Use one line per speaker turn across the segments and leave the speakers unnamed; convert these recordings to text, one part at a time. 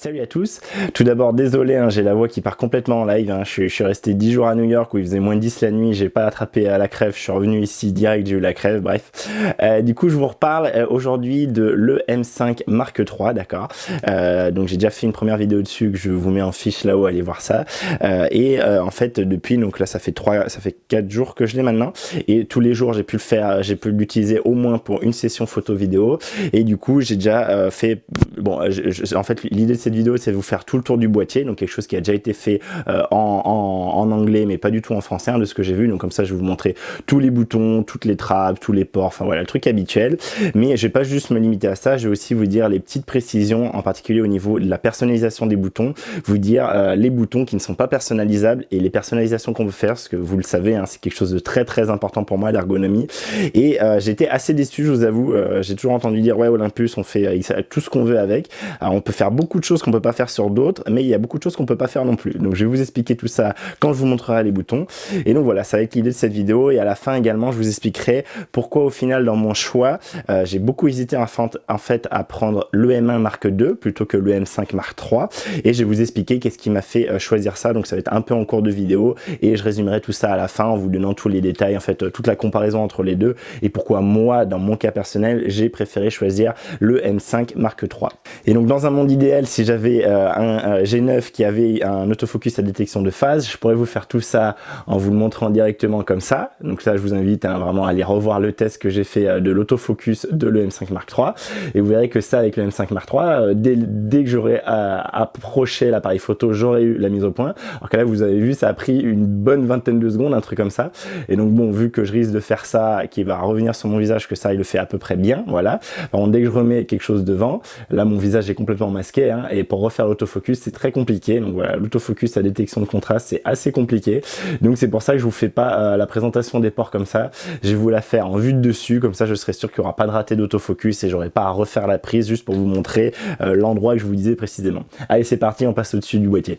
Salut à tous. Tout d'abord, désolé, hein, j'ai la voix qui part complètement en live. Hein. Je suis resté 10 jours à New York où il faisait moins de 10 la nuit. J'ai pas attrapé la crève. Je suis revenu ici direct, j'ai eu la crève. Bref. Du coup, je vous reparle aujourd'hui de l'EM5 Mark III, d'accord. Donc, j'ai déjà fait une première vidéo dessus que je vous mets en fiche là-haut. Allez voir ça. En fait, depuis, donc là, ça fait 4 jours que je l'ai maintenant. Et tous les jours, j'ai pu le faire. J'ai pu l'utiliser au moins pour une session photo-vidéo. Et du coup, j'ai déjà fait. Bon, en fait, l'idée de cette vidéo, c'est de vous faire tout le tour du boîtier, donc quelque chose qui a déjà été fait en anglais, mais pas du tout en français, hein, de ce que j'ai vu. Donc comme ça, je vais vous montrer tous les boutons, toutes les trappes, tous les ports, enfin voilà, le truc habituel. Mais je vais pas juste me limiter à ça, je vais aussi vous dire les petites précisions, en particulier au niveau de la personnalisation des boutons, vous dire les boutons qui ne sont pas personnalisables et les personnalisations qu'on veut faire, parce que vous le savez, hein, c'est quelque chose de très très important pour moi, l'ergonomie. Et j'étais assez déçu, je vous avoue. J'ai toujours entendu dire ouais, Olympus, on fait tout ce qu'on veut avec. Alors, on peut faire beaucoup de choses qu'on peut pas faire sur d'autres, mais il y a beaucoup de choses qu'on peut pas faire non plus. Donc je vais vous expliquer tout ça quand je vous montrerai les boutons. Et donc voilà, ça va être l'idée de cette vidéo. Et à la fin également, je vous expliquerai pourquoi au final dans mon choix, j'ai beaucoup hésité en fait à prendre l'EM1 Mark II plutôt que l'EM5 Mark III. Et je vais vous expliquer qu'est-ce qui m'a fait choisir ça. Donc ça va être un peu en cours de vidéo et je résumerai tout ça à la fin en vous donnant tous les détails, en fait toute la comparaison entre les deux et pourquoi moi, dans mon cas personnel, j'ai préféré choisir le M5 Mark III. Et donc dans un monde idéal, si j'avais un G9 qui avait un autofocus à détection de phase, je pourrais vous faire tout ça en vous le montrant directement comme ça. Donc là, je vous invite vraiment à aller revoir le test que j'ai fait de l'autofocus de l'EM5 Mark III. Et vous verrez que ça, avec le M5 Mark III, dès que j'aurais approché l'appareil photo, j'aurais eu la mise au point. Alors que là, vous avez vu, ça a pris une bonne vingtaine de secondes, un truc comme ça. Et donc bon, vu que je risque de faire ça, qui va revenir sur mon visage, que ça, il le fait à peu près bien, voilà. Par contre, dès que je remets quelque chose devant, là, mon visage est complètement masqué, hein, et pour refaire l'autofocus, c'est très compliqué. Donc voilà, l'autofocus à détection de contraste, c'est assez compliqué. Donc c'est pour ça que je vous fais pas la présentation des ports comme ça. Je vais vous la faire en vue de dessus, comme ça je serai sûr qu'il n'y aura pas de raté d'autofocus et j'aurai pas à refaire la prise juste pour vous montrer l'endroit que je vous disais précisément. Allez, c'est parti, on passe au-dessus du boîtier.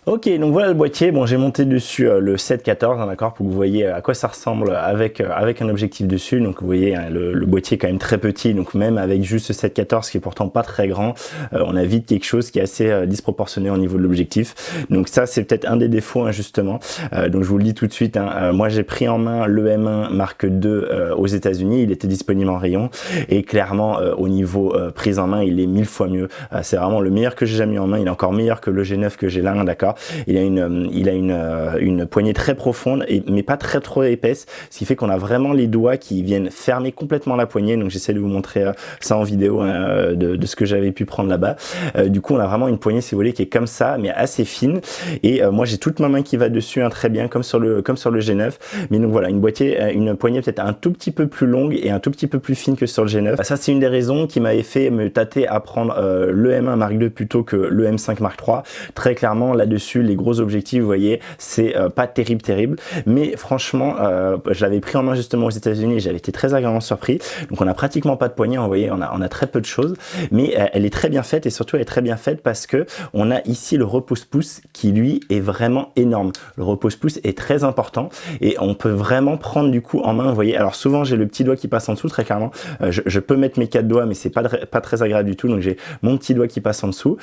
Ok, donc voilà le boîtier. Bon, j'ai monté dessus le 7-14, hein, d'accord, pour que vous voyez à quoi ça ressemble avec un objectif dessus. Donc vous voyez, hein, le boîtier est quand même très petit, donc même avec juste ce 7-14 qui est pourtant pas très grand, on a vite quelque chose qui est assez disproportionné au niveau de l'objectif. Donc ça, c'est peut-être un des défauts, hein, justement. Donc je vous le dis tout de suite, hein, moi j'ai pris en main le M1 Mark II aux États-Unis, il était disponible en rayon et clairement au niveau prise en main, il est 1000 fois mieux. C'est vraiment le meilleur que j'ai jamais eu en main. Il est encore meilleur que le G9 que j'ai là, hein, d'accord. Il a une poignée très profonde mais pas très trop épaisse, ce qui fait qu'on a vraiment les doigts qui viennent fermer complètement la poignée. Donc j'essaie de vous montrer ça en vidéo, hein, de ce que j'avais pu prendre là-bas. Du coup on a vraiment une poignée, si vous voulez, qui est comme ça mais assez fine et moi j'ai toute ma main qui va dessus, hein, très bien, comme sur le G9. Mais donc voilà, une poignée peut-être un tout petit peu plus longue et un tout petit peu plus fine que sur le G9. Ça, c'est une des raisons qui m'avait fait me tâter à prendre le M1 Mark II plutôt que le M5 Mark III. Très clairement là-dessus, les gros objectifs, vous voyez, c'est pas terrible, mais franchement, je l'avais pris en main justement aux États-Unis et j'avais été très agréablement surpris. Donc on a pratiquement pas de poignée, vous voyez, on a très peu de choses, mais elle est très bien faite et surtout elle est très bien faite parce que on a ici le repose-pouce qui lui est vraiment énorme. Le repose-pouce est très important et on peut vraiment prendre du coup en main, vous voyez. Alors souvent j'ai le petit doigt qui passe en dessous, très clairement. Je peux mettre mes 4 doigts, mais c'est pas très agréable du tout. Donc j'ai mon petit doigt qui passe en dessous,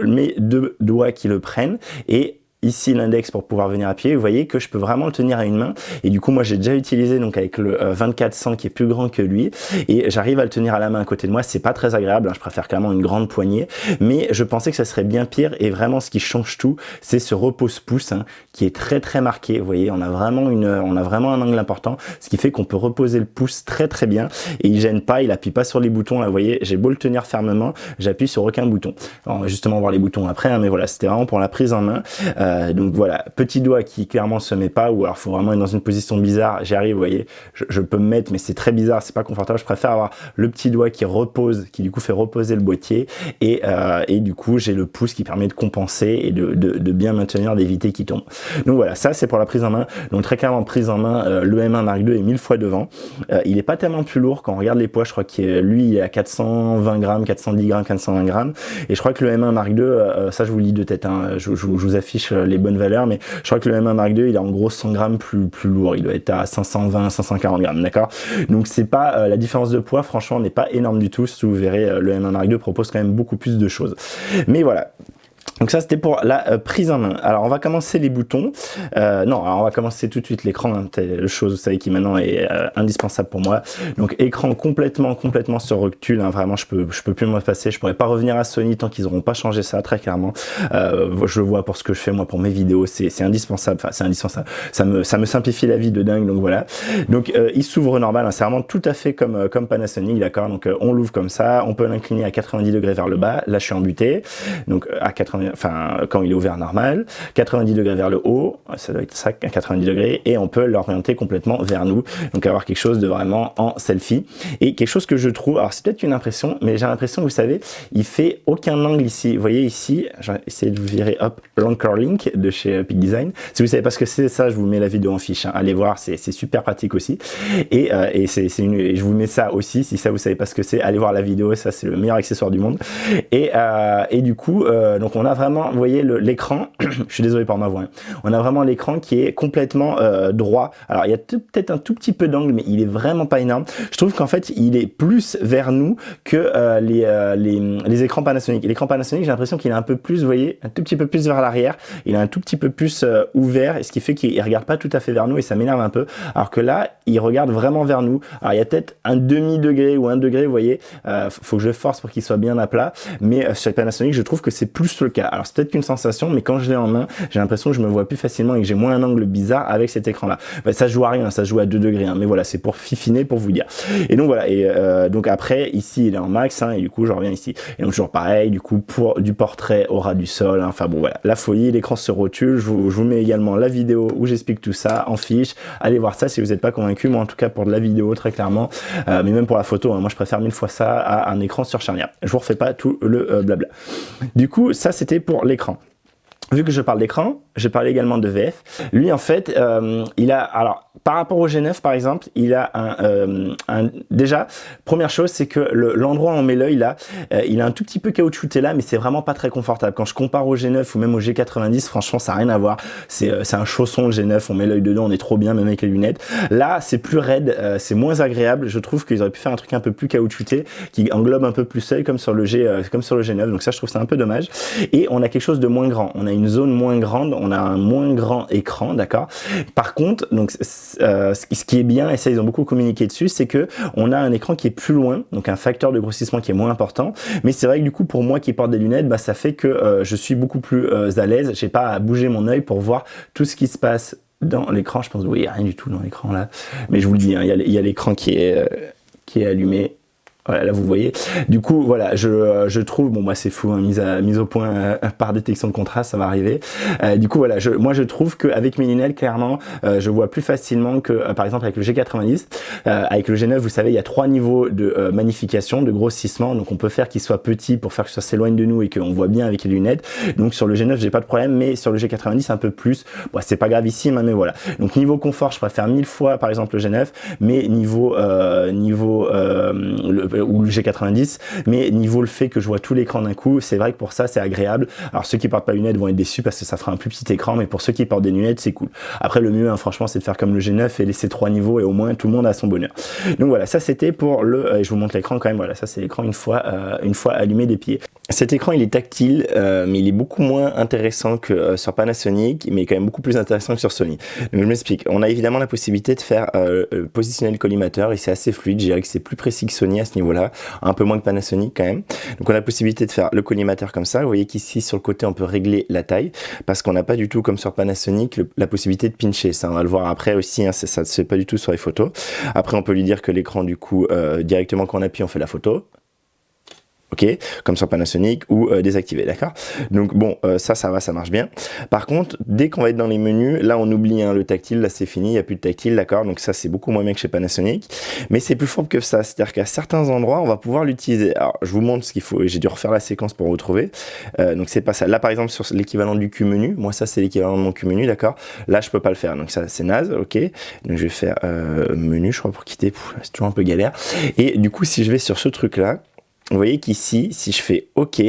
mes 2 doigts qui le prennent et ici l'index pour pouvoir venir appuyer. Vous voyez que je peux vraiment le tenir à une main et du coup moi j'ai déjà utilisé donc avec le 24-100 qui est plus grand que lui et j'arrive à le tenir à la main à côté de moi. C'est pas très agréable, hein, je préfère clairement une grande poignée, mais je pensais que ça serait bien pire et vraiment ce qui change tout, c'est ce repose-pouce, hein, qui est très marqué. Vous voyez, on a vraiment un angle important, ce qui fait qu'on peut reposer le pouce très bien et il gêne pas, il appuie pas sur les boutons. Là vous voyez, j'ai beau le tenir fermement, j'appuie sur aucun bouton. Alors, on va justement voir les boutons après, hein, mais voilà, c'était vraiment pour la prise en main. Donc voilà, petit doigt qui clairement se met pas, ou alors faut vraiment être dans une position bizarre. J'y arrive, vous voyez, je peux me mettre, mais c'est très bizarre, c'est pas confortable. Je préfère avoir le petit doigt qui repose, qui du coup fait reposer le boîtier, et du coup j'ai le pouce qui permet de compenser et de bien maintenir, d'éviter qu'il tombe. Donc voilà, ça c'est pour la prise en main. Donc très clairement, prise en main, le M1 Mark II est 1000 fois devant. Il est pas tellement plus lourd quand on regarde les poids. Je crois qu'il lui il est à 420 grammes, 410 grammes, 420 grammes, et je crois que le M1 Mark II, ça je vous le dis de tête, hein, je vous affiche les bonnes valeurs, mais je crois que le M1 Mark II, il est en gros 100 grammes plus lourd, il doit être à 520, 540 grammes, d'accord? Donc c'est pas, la différence de poids, franchement, n'est pas énorme du tout. Si vous verrez, le M1 Mark II propose quand même beaucoup plus de choses. Mais voilà. Donc ça c'était pour la prise en main. Alors on va commencer les boutons. Non, alors on va commencer tout de suite l'écran. Hein, la chose, vous savez, qui maintenant est indispensable pour moi. Donc écran complètement sur rectul. Hein, vraiment, je peux plus m'en passer. Je pourrais pas revenir à Sony tant qu'ils n'auront pas changé ça, très clairement. Je le vois pour ce que je fais moi pour mes vidéos. C'est indispensable. Enfin, c'est indispensable. Ça me simplifie la vie de dingue. Donc voilà. Donc il s'ouvre normal. Hein, c'est vraiment tout à fait comme Panasonic, d'accord. Donc on l'ouvre comme ça. On peut l'incliner à 90 degrés vers le bas. Là, je suis en butée. Donc à 80. Enfin, quand il est ouvert normal, 90 degrés vers le haut, ça doit être ça, 90 degrés, et on peut l'orienter complètement vers nous, donc avoir quelque chose de vraiment en selfie. Et quelque chose que je trouve, alors c'est peut-être une impression, mais j'ai l'impression, vous savez, il fait aucun angle ici. Vous voyez ici, j'ai essayé de vous virer, hop, l'Anchor Link de chez Peak Design. Si vous savez pas ce que c'est, ça, je vous mets la vidéo en fiche, hein. Allez voir, c'est super pratique aussi. Et je vous mets ça aussi, si ça vous savez pas ce que c'est, allez voir la vidéo, ça c'est le meilleur accessoire du monde. Et du coup, donc on a vraiment, vous voyez l'écran, je suis désolé pour ma voix, hein. On a vraiment l'écran qui est complètement droit. Alors il y a peut-être un tout petit peu d'angle, mais il est vraiment pas énorme. Je trouve qu'en fait il est plus vers nous que les écrans Panasonic. L'écran Panasonic, j'ai l'impression qu'il est un peu plus, vous voyez, un tout petit peu plus vers l'arrière. Il est un tout petit peu plus ouvert, ce qui fait qu'il regarde pas tout à fait vers nous et ça m'énerve un peu. Alors que là, il regarde vraiment vers nous. Alors il y a peut-être un demi-degré ou 1 degré, vous voyez. Faut que je force pour qu'il soit bien à plat. Mais chez Panasonic, je trouve que c'est plus le cas. Alors c'est peut-être qu'une sensation, mais quand je l'ai en main, j'ai l'impression que je me vois plus facilement et que j'ai moins un angle bizarre avec cet écran-là. Bah, ça joue à rien, ça joue à 2 degrés, hein, mais voilà, c'est pour fifiner, pour vous dire. Et donc voilà, et donc après, ici, il est en max, hein, et du coup, je reviens ici. Et donc toujours pareil, du coup, pour du portrait au ras du sol, hein, enfin bon, voilà, la folie, l'écran se rotule. Je vous mets également la vidéo où j'explique tout ça en fiche. Allez voir ça si vous n'êtes pas convaincu. Moi, en tout cas, pour de la vidéo, très clairement, mais même pour la photo, hein, moi, je préfère 1000 fois ça à un écran sur charnière. Je vous refais pas tout le blabla. Du coup, ça, c'était pour l'écran. Vu que je parle d'écran, je parlais également de VF. Lui, en fait, il a, alors, par rapport au G9, par exemple, il a déjà, première chose, c'est que l'endroit où on met l'œil, là, il a un tout petit peu caoutchouté là, mais c'est vraiment pas très confortable. Quand je compare au G9 ou même au G90, franchement, ça n'a rien à voir. C'est un chausson, le G9, on met l'œil dedans, on est trop bien, même avec les lunettes. Là, c'est plus raide, c'est moins agréable. Je trouve qu'ils auraient pu faire un truc un peu plus caoutchouté, qui englobe un peu plus l'œil, comme sur le G9. Donc ça, je trouve ça un peu dommage. Et on a quelque chose de moins grand. On a une zone moins grande, on a un moins grand écran, d'accord. Par contre, donc ce qui est bien, et ça ils ont beaucoup communiqué dessus, c'est que on a un écran qui est plus loin, donc un facteur de grossissement qui est moins important. Mais c'est vrai que du coup, pour moi qui porte des lunettes, bah ça fait que je suis beaucoup plus à l'aise. J'ai pas à bouger mon œil pour voir tout ce qui se passe dans l'écran. Je pense, oui, il n'y a rien du tout dans l'écran là. Mais je vous le dis, hein, il y a l'écran qui est allumé. Voilà, là vous voyez. Du coup, voilà, je trouve, bon, moi c'est fou, hein, mise au point par détection de contraste, ça va arriver. Du coup, voilà, moi je trouve qu'avec mes lunettes, clairement, je vois plus facilement que, par exemple, avec le G90. Avec le G9, vous savez, il y a 3 niveaux de magnification, de grossissement. Donc on peut faire qu'il soit petit pour faire que ça s'éloigne de nous et qu'on voit bien avec les lunettes. Donc sur le G9, j'ai pas de problème, mais sur le G90, un peu plus. Bon, c'est pas gravissime, hein, mais voilà. Donc niveau confort, je préfère 1000 fois, par exemple, le G9, mais niveau ou le G90, mais niveau le fait que je vois tout l'écran d'un coup, c'est vrai que pour ça c'est agréable. Alors ceux qui portent pas de lunettes vont être déçus parce que ça fera un plus petit écran, mais pour ceux qui portent des lunettes, c'est cool. Après le mieux, hein, franchement, c'est de faire comme le G9 et laisser 3 niveaux et au moins tout le monde a son bonheur. Donc voilà, ça c'était pour et je vous montre l'écran quand même. Voilà, ça c'est l'écran une fois allumé des pieds. Cet écran il est tactile, mais il est beaucoup moins intéressant que sur Panasonic, mais quand même beaucoup plus intéressant que sur Sony. Donc je m'explique. On a évidemment la possibilité de faire positionner le collimateur et c'est assez fluide. Je dirais que c'est plus précis que Sony à ce niveau-là, un peu moins que Panasonic quand même. Donc on a la possibilité de faire le collimateur comme ça. Vous voyez qu'ici sur le côté on peut régler la taille parce qu'on n'a pas du tout comme sur Panasonic la possibilité de pincher. Ça on va le voir après aussi. Hein, ça ne se fait pas du tout sur les photos. Après on peut lui dire que l'écran du coup directement quand on appuie on fait la photo. Ok, comme sur Panasonic ou désactivé, d'accord. Donc bon, ça va, ça marche bien. Par contre, dès qu'on va être dans les menus, là on oublie hein, le tactile, là c'est fini, il n'y a plus de tactile, d'accord. Donc ça c'est beaucoup moins bien que chez Panasonic, mais c'est plus fort que ça. C'est-à-dire qu'à certains endroits, on va pouvoir l'utiliser. Alors je vous montre ce qu'il faut. J'ai dû refaire la séquence pour retrouver. Donc c'est pas ça. Là par exemple sur l'équivalent du Q-menu, moi ça c'est l'équivalent de mon Q-menu, d'accord. Là je peux pas le faire, donc ça c'est naze, ok. Donc je vais faire menu, je crois pour quitter. C'est toujours un peu galère. Et du coup si je vais sur ce truc là. Vous voyez qu'ici, si je fais OK,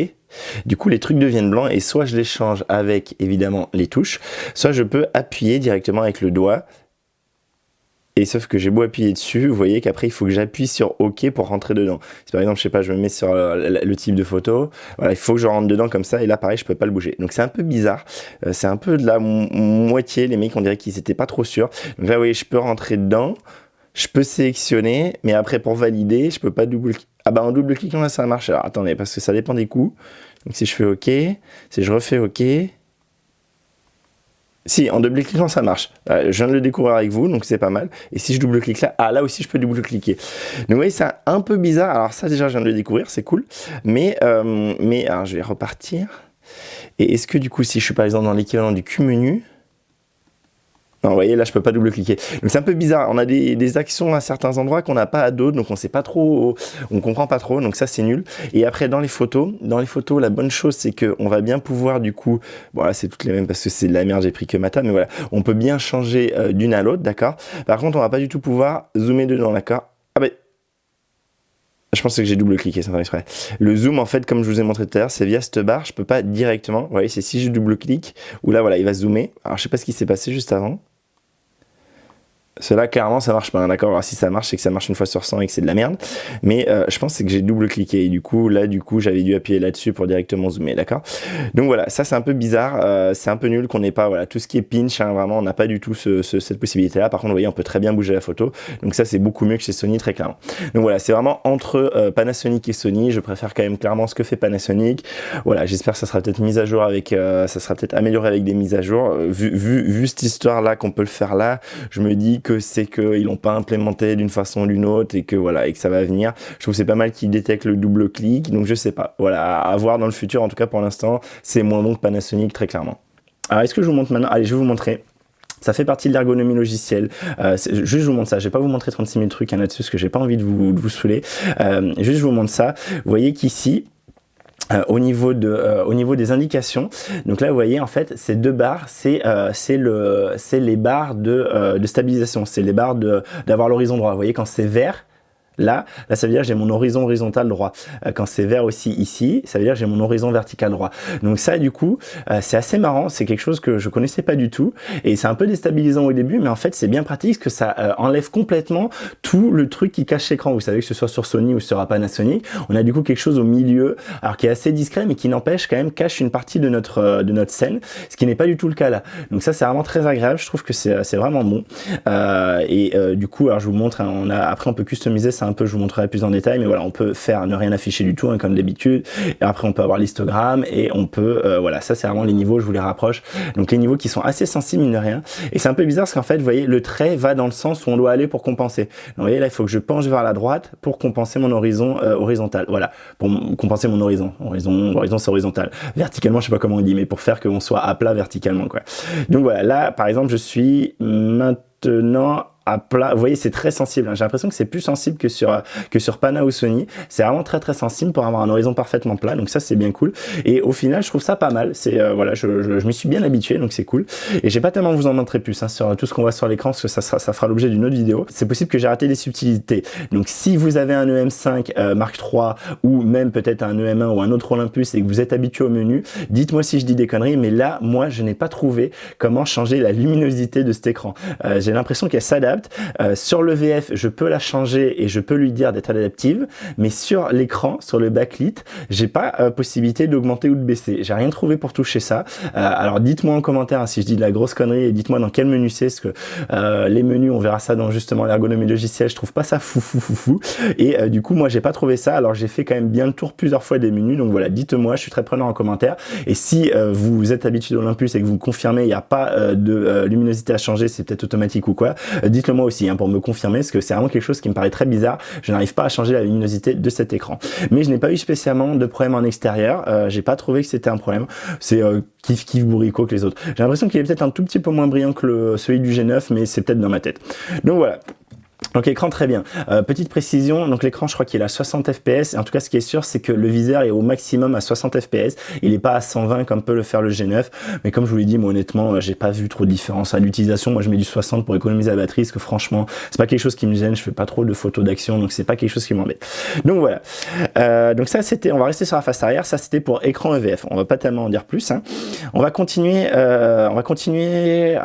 Du coup, les trucs deviennent blancs et soit je les change avec, évidemment, les touches, soit je peux appuyer directement avec le doigt. Et sauf que j'ai beau appuyer dessus, vous voyez qu'après, il faut que j'appuie sur OK pour rentrer dedans. Si par exemple, je sais pas, je me mets sur le type de photo, voilà, il faut que je rentre dedans comme ça, et là, pareil, je peux pas le bouger. Donc, c'est un peu bizarre. C'est un peu de la moitié, les mecs, on dirait qu'ils étaient pas trop sûrs. Donc là, vous voyez, je peux rentrer dedans, je peux sélectionner, mais après, pour valider, je peux pas double-cliquer. Ah bah, en double-cliquant, là, ça marche. Alors, attendez, parce que ça dépend des coups. Donc, si je fais OK, si je refais OK... Si, en double-cliquant, ça marche. Je viens de le découvrir avec vous, donc c'est pas mal. Et si je double-clique là, là aussi, je peux double-cliquer. Donc, vous voyez, c'est un peu bizarre. Alors ça, déjà, je viens de le découvrir, c'est cool. Mais alors, je vais repartir. Et est-ce que, du coup, si je suis, par exemple, dans l'équivalent du Q-menu... Non, vous voyez, là, je peux pas double-cliquer. Donc, c'est un peu bizarre. On a des actions à certains endroits qu'on n'a pas à d'autres, donc on sait pas trop, on comprend pas trop, donc ça, c'est nul. Et après, dans les photos, la bonne chose, c'est qu'on va bien pouvoir, du coup, bon, là, c'est toutes les mêmes parce que c'est de la merde, j'ai pris que Mata, mais voilà, on peut bien changer d'une à l'autre, d'accord? Par contre, on va pas du tout pouvoir zoomer dedans, d'accord? Ah ben, je pensais que j'ai double-cliqué, sans faire exprès. Le zoom, en fait, comme je vous ai montré tout à l'heure, c'est via cette barre, je peux pas directement, vous voyez, c'est si je double-clique, ou là, voilà, il va zoomer. Alors, je sais pas ce qui s'est passé juste avant. Cela, clairement, ça marche pas, hein, d'accord? Alors, si ça marche, c'est que ça marche une fois sur 100 et que c'est de la merde. Mais je pense que c'est que j'ai double-cliqué. Et du coup, j'avais dû appuyer là-dessus pour directement zoomer, d'accord? Donc voilà, ça, c'est un peu bizarre. C'est un peu nul qu'on n'ait pas, voilà, tout ce qui est pinch, hein, vraiment, on n'a pas du tout cette possibilité-là. Par contre, vous voyez, on peut très bien bouger la photo. Donc ça, c'est beaucoup mieux que chez Sony, très clairement. Donc voilà, c'est vraiment entre Panasonic et Sony. Je préfère quand même clairement ce que fait Panasonic. Voilà, j'espère que ça sera peut-être mis à jour avec, ça sera peut-être amélioré avec des mises à jour. Vu cette histoire-là qu'on peut le faire là, je me dis que c'est qu'ils l'ont pas implémenté d'une façon ou d'une autre et que voilà, et que ça va venir. Je trouve que c'est pas mal qu'ils détectent le double clic, donc je sais pas. Voilà, à voir dans le futur, en tout cas pour l'instant, c'est moins bon que Panasonic, très clairement. Alors est-ce que je vous montre maintenant? Allez, je vais vous montrer. Ça fait partie de l'ergonomie logicielle. Juste, je vous montre ça. Je vais pas vous montrer 36 000 trucs là-dessus parce que j'ai pas envie de vous saouler. Juste, je vous montre ça. Vous voyez qu'ici, au niveau des indications, donc là vous voyez en fait ces deux barres, c'est les barres de stabilisation, c'est les barres d'avoir l'horizon droit. Vous voyez quand c'est vert, là ça veut dire que j'ai mon horizon horizontal droit. Quand c'est vert aussi ici, ça veut dire que j'ai mon horizon vertical droit. Donc ça du coup, c'est assez marrant, c'est quelque chose que je connaissais pas du tout et c'est un peu déstabilisant au début, mais en fait c'est bien pratique parce que ça enlève complètement tout le truc qui cache l'écran. Vous savez que ce soit sur Sony ou sur Panasonic, on a du coup quelque chose au milieu, alors qui est assez discret mais qui n'empêche quand même cache une partie de notre scène, ce qui n'est pas du tout le cas là. Donc ça c'est vraiment très agréable, je trouve que c'est vraiment bon. Du coup, alors je vous montre, hein, après on peut customiser ça un peu, je vous montrerai plus en détail, mais voilà, on peut faire ne rien afficher du tout, hein, comme d'habitude, et après on peut avoir l'histogramme, et on peut, voilà, ça c'est vraiment les niveaux, je vous les rapproche, donc les niveaux qui sont assez sensibles, mine de rien, et c'est un peu bizarre parce qu'en fait, vous voyez, le trait va dans le sens où on doit aller pour compenser. Donc, vous voyez, là, il faut que je penche vers la droite pour compenser mon horizon horizontal, voilà, pour compenser mon horizon, c'est horizontal, verticalement, je sais pas comment on dit, mais pour faire qu'on soit à plat verticalement, quoi. Donc voilà, là, par exemple, je suis maintenant à plat. Vous voyez, c'est très sensible, hein. J'ai l'impression que c'est plus sensible que sur Pana ou Sony. C'est vraiment très très sensible pour avoir un horizon parfaitement plat, donc ça c'est bien cool. Et au final, je trouve ça pas mal. C'est voilà, je m'y suis bien habitué, donc c'est cool. Et j'ai pas tellement vous en montrer plus, hein, sur tout ce qu'on voit sur l'écran, parce que ça fera l'objet d'une autre vidéo. C'est possible que j'ai raté des subtilités. Donc si vous avez un EM5 Mark III ou même peut-être un EM1 ou un autre Olympus et que vous êtes habitué au menu, dites-moi si je dis des conneries, mais là, moi, je n'ai pas trouvé comment changer la luminosité de cet écran. J'ai l'impression qu'elle s'adapte. Sur le VF, je peux la changer et je peux lui dire d'être adaptive, mais sur l'écran, sur le backlit, j'ai pas possibilité d'augmenter ou de baisser. J'ai rien trouvé pour toucher ça. Alors dites-moi en commentaire, hein, si je dis de la grosse connerie, et dites-moi dans quel menu c'est, parce que les menus, on verra ça dans justement l'ergonomie logicielle, je trouve pas ça fou. Et du coup, moi, j'ai pas trouvé ça, alors j'ai fait quand même bien le tour plusieurs fois des menus, donc voilà, dites-moi, je suis très preneur en commentaire. Et si vous êtes habitué d'Olympus et que vous confirmez, il n'y a pas de luminosité à changer, c'est peut-être automatique ou quoi, dites-le moi aussi, hein, pour me confirmer, parce que c'est vraiment quelque chose qui me paraît très bizarre. Je n'arrive pas à changer la luminosité de cet écran. Mais je n'ai pas eu spécialement de problème en extérieur. J'ai pas trouvé que c'était un problème. C'est kiff bourricot que les autres. J'ai l'impression qu'il est peut-être un tout petit peu moins brillant que celui du G9, mais c'est peut-être dans ma tête. Donc voilà. Donc écran très bien. Petite précision, donc l'écran je crois qu'il est à 60 fps, et en tout cas ce qui est sûr c'est que le viseur est au maximum à 60 fps, il n'est pas à 120 comme peut le faire le G9, mais comme je vous l'ai dit, moi honnêtement j'ai pas vu trop de différence à l'utilisation. Moi je mets du 60 pour économiser la batterie, parce que franchement c'est pas quelque chose qui me gêne, je fais pas trop de photos d'action, donc c'est pas quelque chose qui m'embête. Donc voilà, donc ça c'était, on va rester sur la face arrière, ça c'était pour écran EVF, on va pas tellement en dire plus, hein. On va continuer, ah,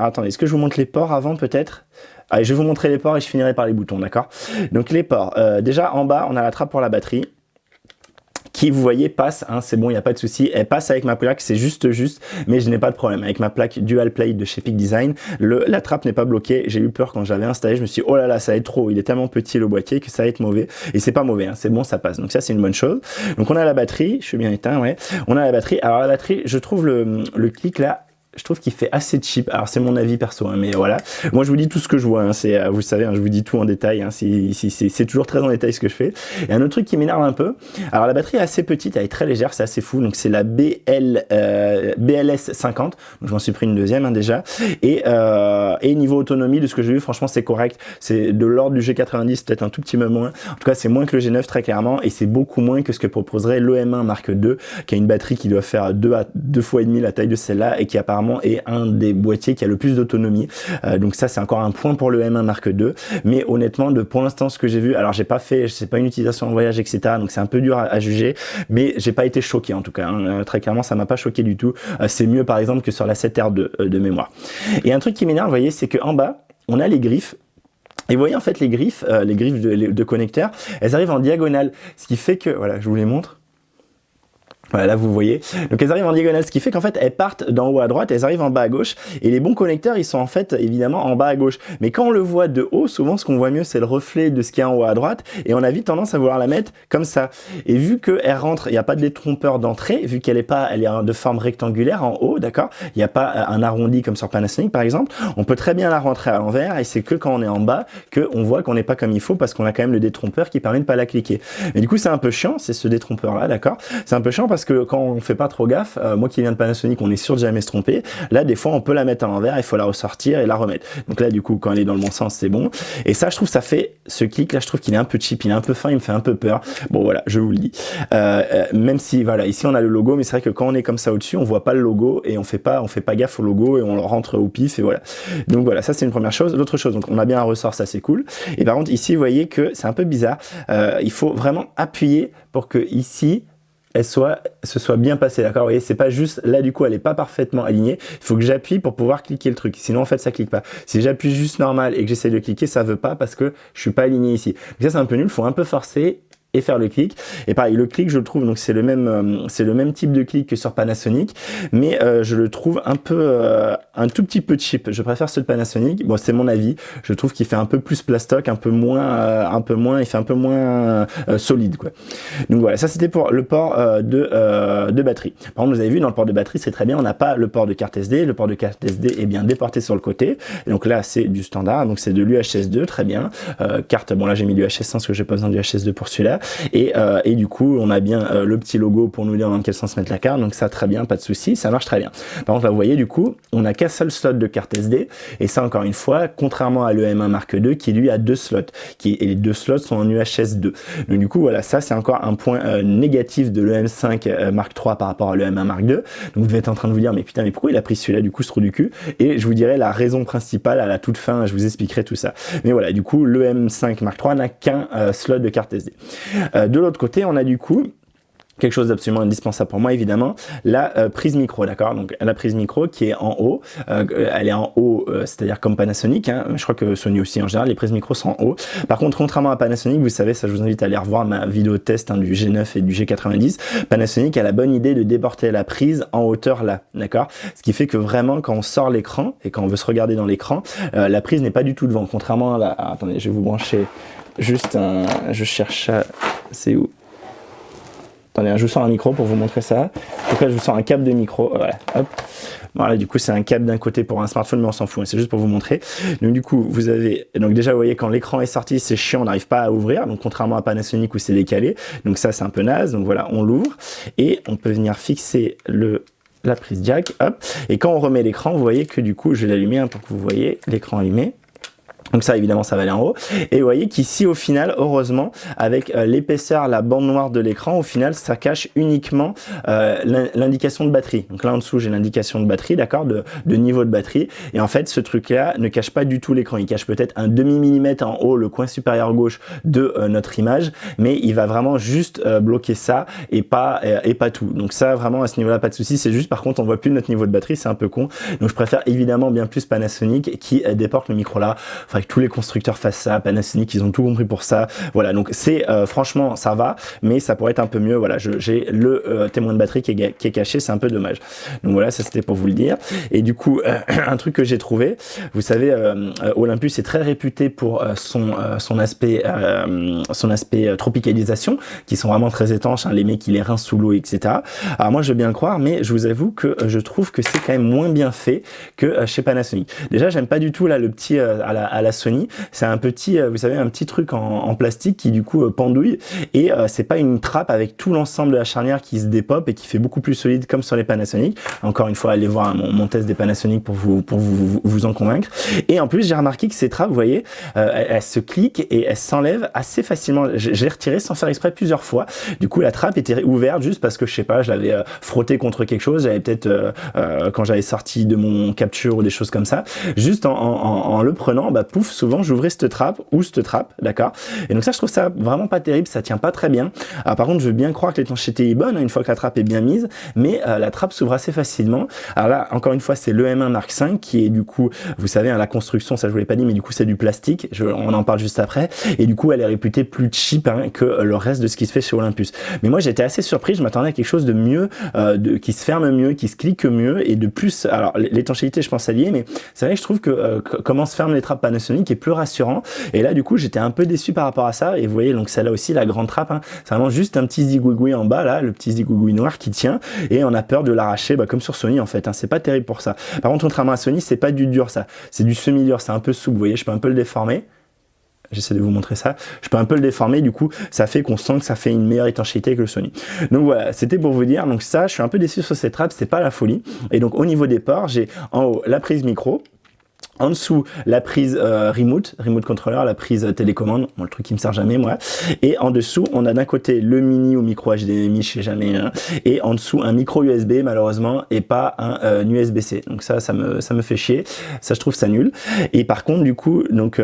attendez, est-ce que je vous montre les ports avant peut-être? Allez, je vais vous montrer les ports et je finirai par les boutons, d'accord? Donc les ports, déjà en bas, on a la trappe pour la batterie, qui, vous voyez, passe, hein, c'est bon, il n'y a pas de souci, elle passe avec ma plaque, c'est juste, mais je n'ai pas de problème. Avec ma plaque Dual Plate de chez Peak Design, la trappe n'est pas bloquée. J'ai eu peur quand j'avais installé, je me suis dit, oh là là, ça va être trop, il est tellement petit le boîtier que ça va être mauvais. Et c'est pas mauvais, hein, c'est bon, ça passe. Donc ça, c'est une bonne chose. Donc on a la batterie, je suis bien éteint, ouais. On a la batterie. Alors la batterie, je trouve le clic là, je trouve qu'il fait assez cheap. Alors c'est mon avis perso, hein, mais voilà. Moi je vous dis tout ce que je vois, hein, c'est, vous savez, hein, je vous dis tout en détail, hein, c'est toujours très en détail ce que je fais. Et un autre truc qui m'énerve un peu, alors la batterie est assez petite, elle est très légère, c'est assez fou, donc c'est la BLS 50, donc je m'en suis pris une deuxième, hein, déjà. Et niveau autonomie, de ce que j'ai vu, franchement c'est correct, c'est de l'ordre du G90, peut-être un tout petit peu moins. En tout cas c'est moins que le G9 très clairement, et c'est beaucoup moins que ce que proposerait l'EM1 Mark II, qui a une batterie qui doit faire 2 fois et demi la taille de celle-là, et qui apparemment est un des boîtiers qui a le plus d'autonomie. Donc ça c'est encore un point pour le M1 Mark II, mais honnêtement pour l'instant ce que j'ai vu, alors j'ai pas fait, c'est pas une utilisation en voyage etc, donc c'est un peu dur à juger, mais j'ai pas été choqué en tout cas, hein. Très clairement ça m'a pas choqué du tout. C'est mieux par exemple que sur la 7R2 de mémoire. Et un truc qui m'énerve, vous voyez, c'est que en bas on a les griffes. Et vous voyez en fait les griffes de connecteurs, elles arrivent en diagonale, ce qui fait que, voilà, je vous les montre. Voilà, là vous voyez, donc elles arrivent en diagonale, ce qui fait qu'en fait elles partent d'en haut à droite, elles arrivent en bas à gauche, et les bons connecteurs ils sont en fait évidemment en bas à gauche, mais quand on le voit de haut, souvent ce qu'on voit mieux c'est le reflet de ce qu'il y a en haut à droite, et on a vite tendance à vouloir la mettre comme ça, et vu qu'elle rentre, il n'y a pas de détrompeur d'entrée, vu qu'elle est de forme rectangulaire en haut, d'accord, il n'y a pas un arrondi comme sur Panasonic par exemple, on peut très bien la rentrer à l'envers, et c'est que quand on est en bas qu'on voit qu'on n'est pas comme il faut, parce qu'on a quand même le détrompeur qui permet de pas la cliquer. Mais du coup c'est un peu chiant, c'est ce détrompeur là, d'accord, c'est un peu chiant parce que quand on fait pas trop gaffe, moi qui viens de Panasonic, on est sûr de jamais se tromper. Là, des fois, on peut la mettre à l'envers, il faut la ressortir et la remettre. Donc là, du coup, quand elle est dans le bon sens, c'est bon. Et ça, je trouve, ça fait ce clic là, je trouve qu'il est un peu cheap, il est un peu fin, il me fait un peu peur. Bon, voilà, je vous le dis. Même si, voilà, ici on a le logo, mais c'est vrai que quand on est comme ça au-dessus, on voit pas le logo et on fait pas gaffe au logo et on le rentre au pif et voilà. Donc voilà, ça c'est une première chose. L'autre chose, donc on a bien un ressort, ça c'est cool. Et par contre, ici, vous voyez que c'est un peu bizarre. Il faut vraiment appuyer pour que ici se soit bien passé, d'accord? Vous voyez, c'est pas juste, là du coup elle est pas parfaitement alignée, il faut que j'appuie pour pouvoir cliquer le truc, sinon en fait ça clique pas. Si j'appuie juste normal et que j'essaie de cliquer, ça veut pas parce que je suis pas aligné ici. Donc ça c'est un peu nul, faut un peu forcer et faire le clic. Et pareil, le clic, je le trouve, donc c'est le même type de clic que sur Panasonic, mais je le trouve un tout petit peu cheap. Je préfère ceux de Panasonic. Bon, c'est mon avis. Je trouve qu'il fait un peu plus plastoc, il fait un peu moins solide, quoi. Donc voilà, ça c'était pour le port de batterie. Par contre, vous avez vu, dans le port de batterie, c'est très bien, on n'a pas le port de carte SD. Le port de carte SD est bien déporté sur le côté. Et donc là, c'est du standard, donc c'est de l'UHS2, très bien. Carte, bon là j'ai mis du HS1 parce que j'ai pas besoin du HS2 pour celui-là. Et du coup, on a bien le petit logo pour nous dire dans quel sens mettre la carte, donc ça très bien, pas de souci, ça marche très bien. Par contre, là, vous voyez, du coup, on n'a qu'un seul slot de carte SD, et ça, encore une fois, contrairement à l'EM1 Mark II, qui lui a 2 slots, et les 2 slots sont en UHS2. Donc du coup, voilà, ça, c'est encore un point négatif de l'EM5 Mark III par rapport à l'EM1 Mark II. Donc vous devez être en train de vous dire, mais putain, mais pourquoi il a pris celui-là, du coup, ce trou du cul? Et je vous dirai la raison principale à la toute fin, je vous expliquerai tout ça. Mais voilà, du coup, l'EM5 Mark III n'a qu'un slot de carte SD. De l'autre côté, on a du coup quelque chose d'absolument indispensable pour moi, évidemment, la prise micro, d'accord? Donc la prise micro qui est en haut, elle est en haut, c'est-à-dire comme Panasonic, hein, je crois que Sony aussi en général, les prises micro sont en haut. Par contre, contrairement à Panasonic, vous savez, ça je vous invite à aller revoir ma vidéo test, hein, du G9 et du G90, Panasonic a la bonne idée de déporter la prise en hauteur là, d'accord? Ce qui fait que vraiment, quand on sort l'écran, et quand on veut se regarder dans l'écran, la prise n'est pas du tout devant, contrairement à la... Ah, attendez, je vais vous brancher juste un... Je cherche ça... C'est où? Attendez, je vous sors un micro pour vous montrer ça. Donc là, je vous sors un câble de micro. Voilà, hop. Voilà, du coup, c'est un câble d'un côté pour un smartphone, mais on s'en fout. C'est juste pour vous montrer. Donc, du coup, vous avez... Donc, déjà, vous voyez, quand l'écran est sorti, c'est chiant, on n'arrive pas à ouvrir. Donc, contrairement à Panasonic où c'est décalé. Donc, ça, c'est un peu naze. Donc, voilà, on l'ouvre. Et on peut venir fixer la prise jack. Hop. Et quand on remet l'écran, vous voyez que du coup, je vais l'allumer, hein, pour que vous voyez l'écran allumé. Donc ça évidemment ça va aller en haut, et vous voyez qu'ici au final, heureusement, avec l'épaisseur, la bande noire de l'écran, au final ça cache uniquement l'indication de batterie. Donc là en dessous j'ai l'indication de batterie, d'accord, de niveau de batterie, et en fait ce truc là ne cache pas du tout l'écran, il cache peut-être un demi-millimètre en haut, le coin supérieur gauche de notre image, mais il va vraiment juste bloquer ça et pas tout. Donc ça vraiment à ce niveau là pas de souci, c'est juste par contre on voit plus notre niveau de batterie, c'est un peu con, donc je préfère évidemment bien plus Panasonic qui déporte le micro là. Faudrait que tous les constructeurs fassent ça, Panasonic ils ont tout compris pour ça, voilà, donc c'est franchement ça va, mais ça pourrait être un peu mieux, voilà, j'ai le témoin de batterie qui est caché, c'est un peu dommage. Donc voilà, ça c'était pour vous le dire. Et du coup un truc que j'ai trouvé, vous savez, Olympus est très réputé pour son aspect tropicalisation, qui sont vraiment très étanches, hein, les mecs qui les rincent sous l'eau, etc. Alors moi je veux bien le croire, mais je vous avoue que je trouve que c'est quand même moins bien fait que chez Panasonic. Déjà j'aime pas du tout là le petit à la Sony, c'est un petit, vous savez, un petit truc en plastique qui du coup pendouille, et c'est pas une trappe avec tout l'ensemble de la charnière qui se dépop et qui fait beaucoup plus solide comme sur les Panasonic. Encore une fois, allez voir hein, mon test des Panasonic pour vous en convaincre. Et en plus, j'ai remarqué que ces trappes, vous voyez, elles se cliquent et elles s'enlèvent assez facilement. J'ai retiré sans faire exprès plusieurs fois. Du coup, la trappe était ouverte juste parce que je sais pas, je l'avais frotté contre quelque chose. J'avais peut-être quand j'avais sorti de mon capture ou des choses comme ça. Juste en le prenant, bah pouf, souvent j'ouvrais cette trappe ou cette trappe, d'accord. Et donc ça, je trouve ça vraiment pas terrible. Ça tient pas très bien. Alors, par contre, je veux bien croire que l'étanchéité est bonne hein, une fois que la trappe est bien mise, mais la trappe s'ouvre assez facilement. Alors là, encore une fois, c'est le M1 Mark V qui est du coup, vous savez, hein, la construction, ça je vous l'ai pas dit, mais du coup c'est du plastique. On en parle juste après. Et du coup, elle est réputée plus cheap hein, que le reste de ce qui se fait chez Olympus. Mais moi, j'étais assez surpris. Je m'attendais à quelque chose de mieux, qui se ferme mieux, qui se clique mieux et de plus. Alors l'étanchéité, je pense à lier, mais c'est vrai que je trouve que comment se ferment les trappes Panasonic est plus rassurant. Et là, du coup, j'étais un peu déçu par rapport à ça. Et vous voyez, donc celle-là aussi, la grande trappe, hein, c'est vraiment juste un petit zigouigoui en bas, là, le petit zigouigoui noir qui tient. Et on a peur de l'arracher, bah, comme sur Sony en fait. Hein, c'est pas terrible pour ça. Par contre, contrairement à Sony, c'est pas du dur ça. C'est du semi-dur, c'est un peu souple. Vous voyez, je peux un peu le déformer. J'essaie de vous montrer ça. Je peux un peu le déformer, du coup, ça fait qu'on sent que ça fait une meilleure étanchéité que le Sony. Donc voilà, c'était pour vous dire. Donc ça, je suis un peu déçu sur cette trappe, c'est pas la folie. Et donc au niveau des ports, j'ai en haut la prise micro. En dessous, la prise remote controller, la prise télécommande, bon, le truc qui me sert jamais moi. Et en dessous, on a d'un côté le mini ou micro HDMI, je sais jamais, hein, et en dessous un micro USB malheureusement et pas un USB-C. Donc ça me fait chier. Ça, je trouve ça nul. Et par contre, du coup, donc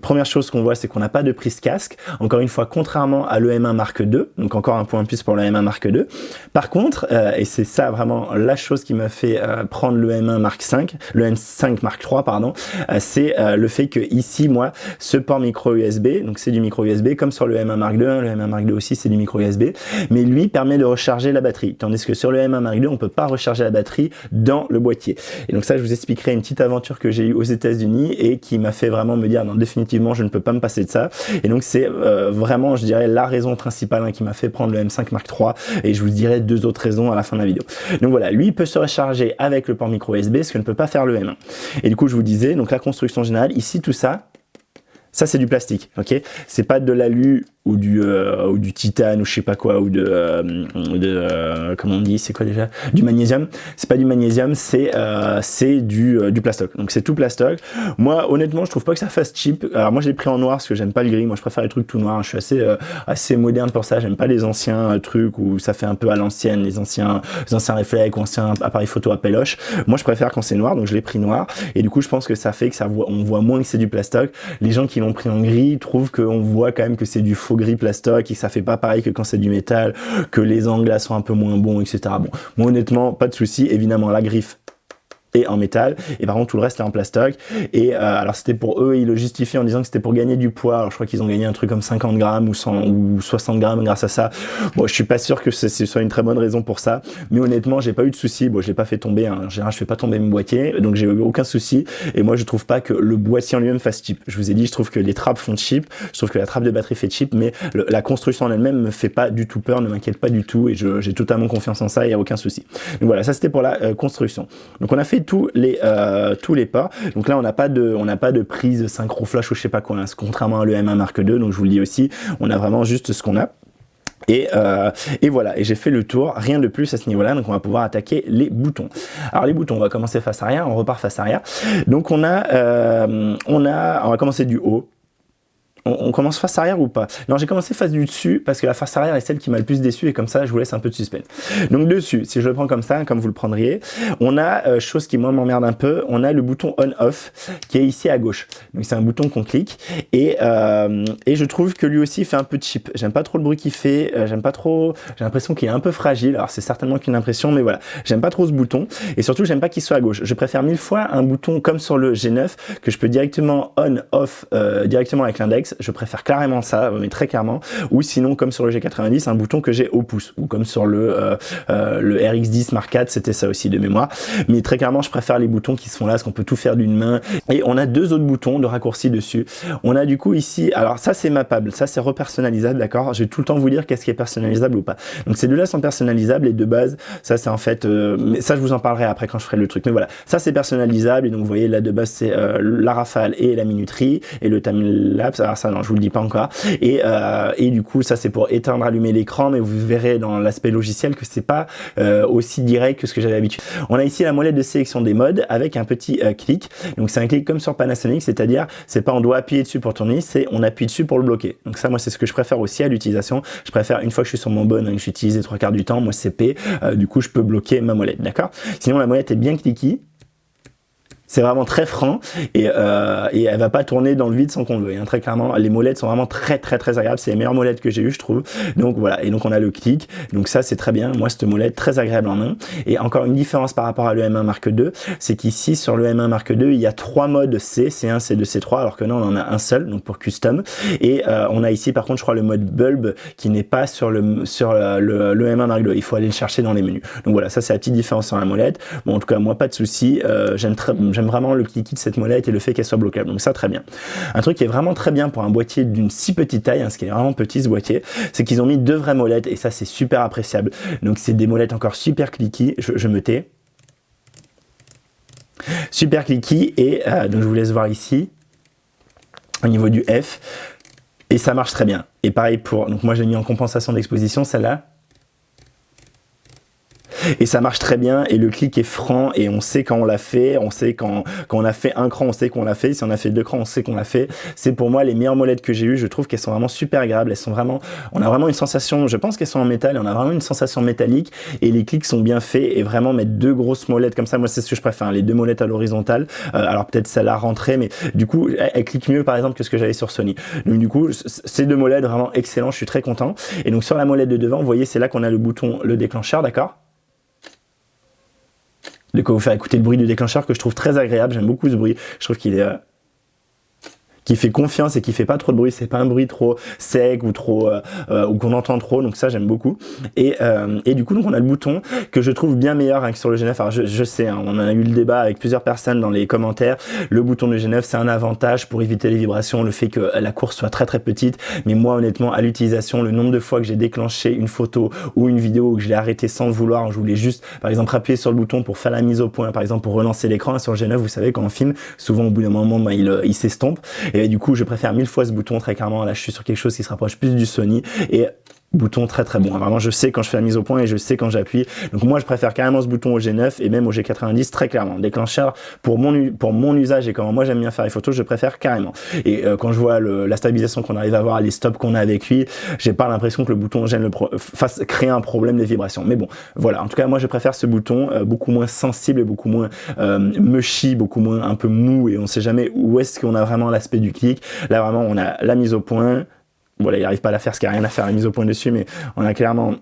première chose qu'on voit, c'est qu'on n'a pas de prise casque. Encore une fois, contrairement à le M1 Mark II. Donc encore un point plus pour le M1 Mark II. Par contre, et c'est ça vraiment la chose qui m'a fait prendre le M1 Mark V, le M5 Mark III, pardon, c'est le fait que ici, moi, ce port micro USB, donc c'est du micro USB, comme sur le M1 Mark II, hein, le M1 Mark II aussi c'est du micro USB, mais lui permet de recharger la batterie, tandis que sur le M1 Mark II, on peut pas recharger la batterie dans le boîtier. Et donc ça, je vous expliquerai une petite aventure que j'ai eue aux États-Unis et qui m'a fait vraiment me dire, non, définitivement, je ne peux pas me passer de ça. Et donc c'est vraiment, je dirais, la raison principale hein, qui m'a fait prendre le M5 Mark III, et je vous dirai deux autres raisons à la fin de la vidéo. Donc voilà, lui peut se recharger avec le port micro USB, ce que ne peut pas faire le M1. Et du coup, je vous disais, donc la construction générale, ici tout ça c'est du plastique, ok, c'est pas de l'alu ou du titane ou je sais pas quoi, ou comment on dit, c'est quoi déjà, du magnésium. C'est pas du magnésium, c'est du plastoc. Donc c'est tout plastoc. Moi honnêtement je trouve pas que ça fasse cheap. Alors moi je l'ai pris en noir parce que j'aime pas le gris, moi je préfère les trucs tout noirs. Je suis assez moderne pour ça, j'aime pas les anciens trucs où ça fait un peu à l'ancienne, les anciens réflexes ou anciens appareils photo à péloche. Moi je préfère quand c'est noir, donc je l'ai pris noir, et du coup je pense que ça fait que on voit moins que c'est du plastoc. Les gens qui l'ont pris en gris trouvent qu'on voit quand même que c'est du faux gris plastoc et que ça fait pas pareil que quand c'est du métal, que les angles là sont un peu moins bons, etc. Bon, moi honnêtement pas de souci, évidemment la griffe en métal, et par contre tout le reste est en plastoc. Et alors c'était pour eux, ils le justifient en disant que c'était pour gagner du poids. Alors je crois qu'ils ont gagné un truc comme 50 grammes ou 100 ou 60 grammes grâce à ça. Bon, je suis pas sûr que ce soit une très bonne raison pour ça, mais honnêtement j'ai pas eu de soucis. Bon, je l'ai pas fait tomber, hein. En général je fais pas tomber mes boîtiers, donc j'ai eu aucun souci. Et moi je trouve pas que le boîtier en lui-même fasse cheap. Je vous ai dit, je trouve que les trappes font cheap, je trouve que la trappe de batterie fait cheap, mais la construction en elle-même me fait pas du tout peur, ne m'inquiète pas du tout, et j'ai totalement confiance en ça, il y a aucun souci. Donc voilà, ça c'était pour la construction. Donc on a fait tous les ports. Donc là on n'a pas de prise synchro flash ou je sais pas quoi, hein, contrairement à le M1 Mark II. Donc je vous le dis aussi, on a vraiment juste ce qu'on a. Et voilà, et j'ai fait le tour, rien de plus à ce niveau-là, donc on va pouvoir attaquer les boutons. Alors les boutons, on va commencer face arrière, on repart face arrière. Donc on va commencer du haut. On commence face arrière ou pas? Non, j'ai commencé face du dessus parce que la face arrière est celle qui m'a le plus déçu et comme ça, je vous laisse un peu de suspense. Donc dessus, si je le prends comme ça, comme vous le prendriez, on a, chose qui moi m'emmerde un peu, on a le bouton on-off qui est ici à gauche. Donc c'est un bouton qu'on clique et je trouve que lui aussi fait un peu cheap. J'aime pas trop le bruit qu'il fait, j'aime pas trop, j'ai l'impression qu'il est un peu fragile. Alors c'est certainement qu'une impression, mais voilà, j'aime pas trop ce bouton et surtout j'aime pas qu'il soit à gauche. Je préfère 1000 fois un bouton comme sur le G9 que je peux directement on-off directement avec l'index. Je préfère clairement ça, mais très clairement. Ou sinon, comme sur le G90, un bouton que j'ai au pouce. Ou comme sur le RX10 Mark IV, c'était ça aussi de mémoire. Mais très clairement, je préfère les boutons qui se font là, parce qu'on peut tout faire d'une main. Et on a deux autres boutons de raccourci dessus. On a du coup ici, alors ça c'est mappable, ça c'est repersonnalisable, d'accord? Je vais tout le temps vous dire qu'est-ce qui est personnalisable ou pas. Donc ces deux-là sont personnalisables et de base, ça c'est en fait, mais ça je vous en parlerai après quand je ferai le truc. Mais voilà, ça c'est personnalisable et donc vous voyez là de base c'est la rafale et la minuterie et le timelapse. Alors ça non, je vous le dis pas encore. Et du coup, ça c'est pour éteindre, allumer l'écran, mais vous verrez dans l'aspect logiciel que c'est pas aussi direct que ce que j'avais l'habitude. On a ici la molette de sélection des modes avec un petit clic. Donc c'est un clic comme sur Panasonic, c'est-à-dire c'est pas on doit appuyer dessus pour tourner, c'est on appuie dessus pour le bloquer. Donc ça, moi c'est ce que je préfère aussi à l'utilisation. Je préfère une fois que je suis sur mon bon, que j'utilise les 3/4 du temps, moi c'est P, du coup je peux bloquer ma molette, d'accord? Sinon la molette est bien cliquée. C'est vraiment très franc et elle va pas tourner dans le vide sans qu'on le veuille. Hein. Très clairement, les molettes sont vraiment très agréables. C'est les meilleures molettes que j'ai eues, je trouve. Donc voilà. Et donc on a le clic. Donc ça c'est très bien. Moi cette molette très agréable en main. Et encore une différence par rapport à le M1 Mark II, c'est qu'ici sur le M1 Mark II, il y a 3 modes C, C1, C2, C3, alors que non, on en a un seul, donc pour custom. Et on a ici par contre, je crois le mode bulb qui n'est pas sur le M1 Mark II. Il faut aller le chercher dans les menus. Donc voilà, ça c'est la petite différence sur la molette. Bon en tout cas moi pas de souci. J'aime vraiment le cliquis de cette molette et le fait qu'elle soit bloquable. Donc ça, très bien. Un truc qui est vraiment très bien pour un boîtier d'une si petite taille, hein, ce qui est vraiment petit ce boîtier, c'est qu'ils ont mis 2 vraies molettes et ça, c'est super appréciable. Donc c'est des molettes encore super cliquis. Je me tais. Super cliquis et donc je vous laisse voir ici au niveau du F et ça marche très bien. Et pareil pour, donc moi j'ai mis en compensation d'exposition celle-là. Et ça marche très bien et le clic est franc et on sait quand on l'a fait, on sait quand on a fait un cran, on sait qu'on l'a fait, si on a fait 2 crans, on sait qu'on l'a fait. C'est pour moi les meilleures molettes que j'ai eues, je trouve qu'elles sont vraiment super agréables, elles sont vraiment, on a vraiment une sensation, je pense qu'elles sont en métal et on a vraiment une sensation métallique et les clics sont bien faits et vraiment mettre 2 grosses molettes comme ça, moi c'est ce que je préfère, les 2 molettes à l'horizontale, alors peut-être celle-là rentrée, mais du coup elle clique mieux par exemple que ce que j'avais sur Sony. Donc du coup ces 2 molettes vraiment excellents, je suis très content. Et donc sur la molette de devant, vous voyez c'est là qu'on a le bouton, le déclencheur, d'accord? De quoi vous faire écouter le bruit du déclencheur que je trouve très agréable, j'aime beaucoup ce bruit, je trouve qu'il est qui fait confiance et qui fait pas trop de bruit, c'est pas un bruit trop sec ou trop ou qu'on entend trop, donc ça j'aime beaucoup. Et du coup donc on a le bouton que je trouve bien meilleur hein, que sur le G9. Alors je sais, hein, on a eu le débat avec plusieurs personnes dans les commentaires, le bouton de G9 c'est un avantage pour éviter les vibrations, le fait que la course soit très petite, mais moi honnêtement à l'utilisation, le nombre de fois que j'ai déclenché une photo ou une vidéo ou que je l'ai arrêté sans le vouloir, je voulais juste par exemple appuyer sur le bouton pour faire la mise au point, par exemple pour relancer l'écran, sur le G9 vous savez quand on filme, souvent au bout d'un moment bah, il s'estompe. Et du coup, je préfère 1000 fois ce bouton, très clairement. Là, je suis sur quelque chose qui se rapproche plus du Sony. Et bouton très bon. Vraiment, je sais quand je fais la mise au point et je sais quand j'appuie. Donc moi, je préfère carrément ce bouton au G9 et même au G90, très clairement. Déclencheur, pour mon usage et comment moi j'aime bien faire les photos, je préfère carrément. Et quand je vois la stabilisation qu'on arrive à avoir, les stops qu'on a avec lui, j'ai pas l'impression que le bouton gêne fasse créer un problème de vibration. Mais bon, voilà. En tout cas, moi, je préfère ce bouton beaucoup moins sensible et beaucoup moins mushy, beaucoup moins un peu mou et on sait jamais où est-ce qu'on a vraiment l'aspect du clic. Là, vraiment, on a la mise au point. Voilà, il n'arrive pas à la faire, ce qu'il n'y a rien à faire, la mise au point dessus, mais on a clairement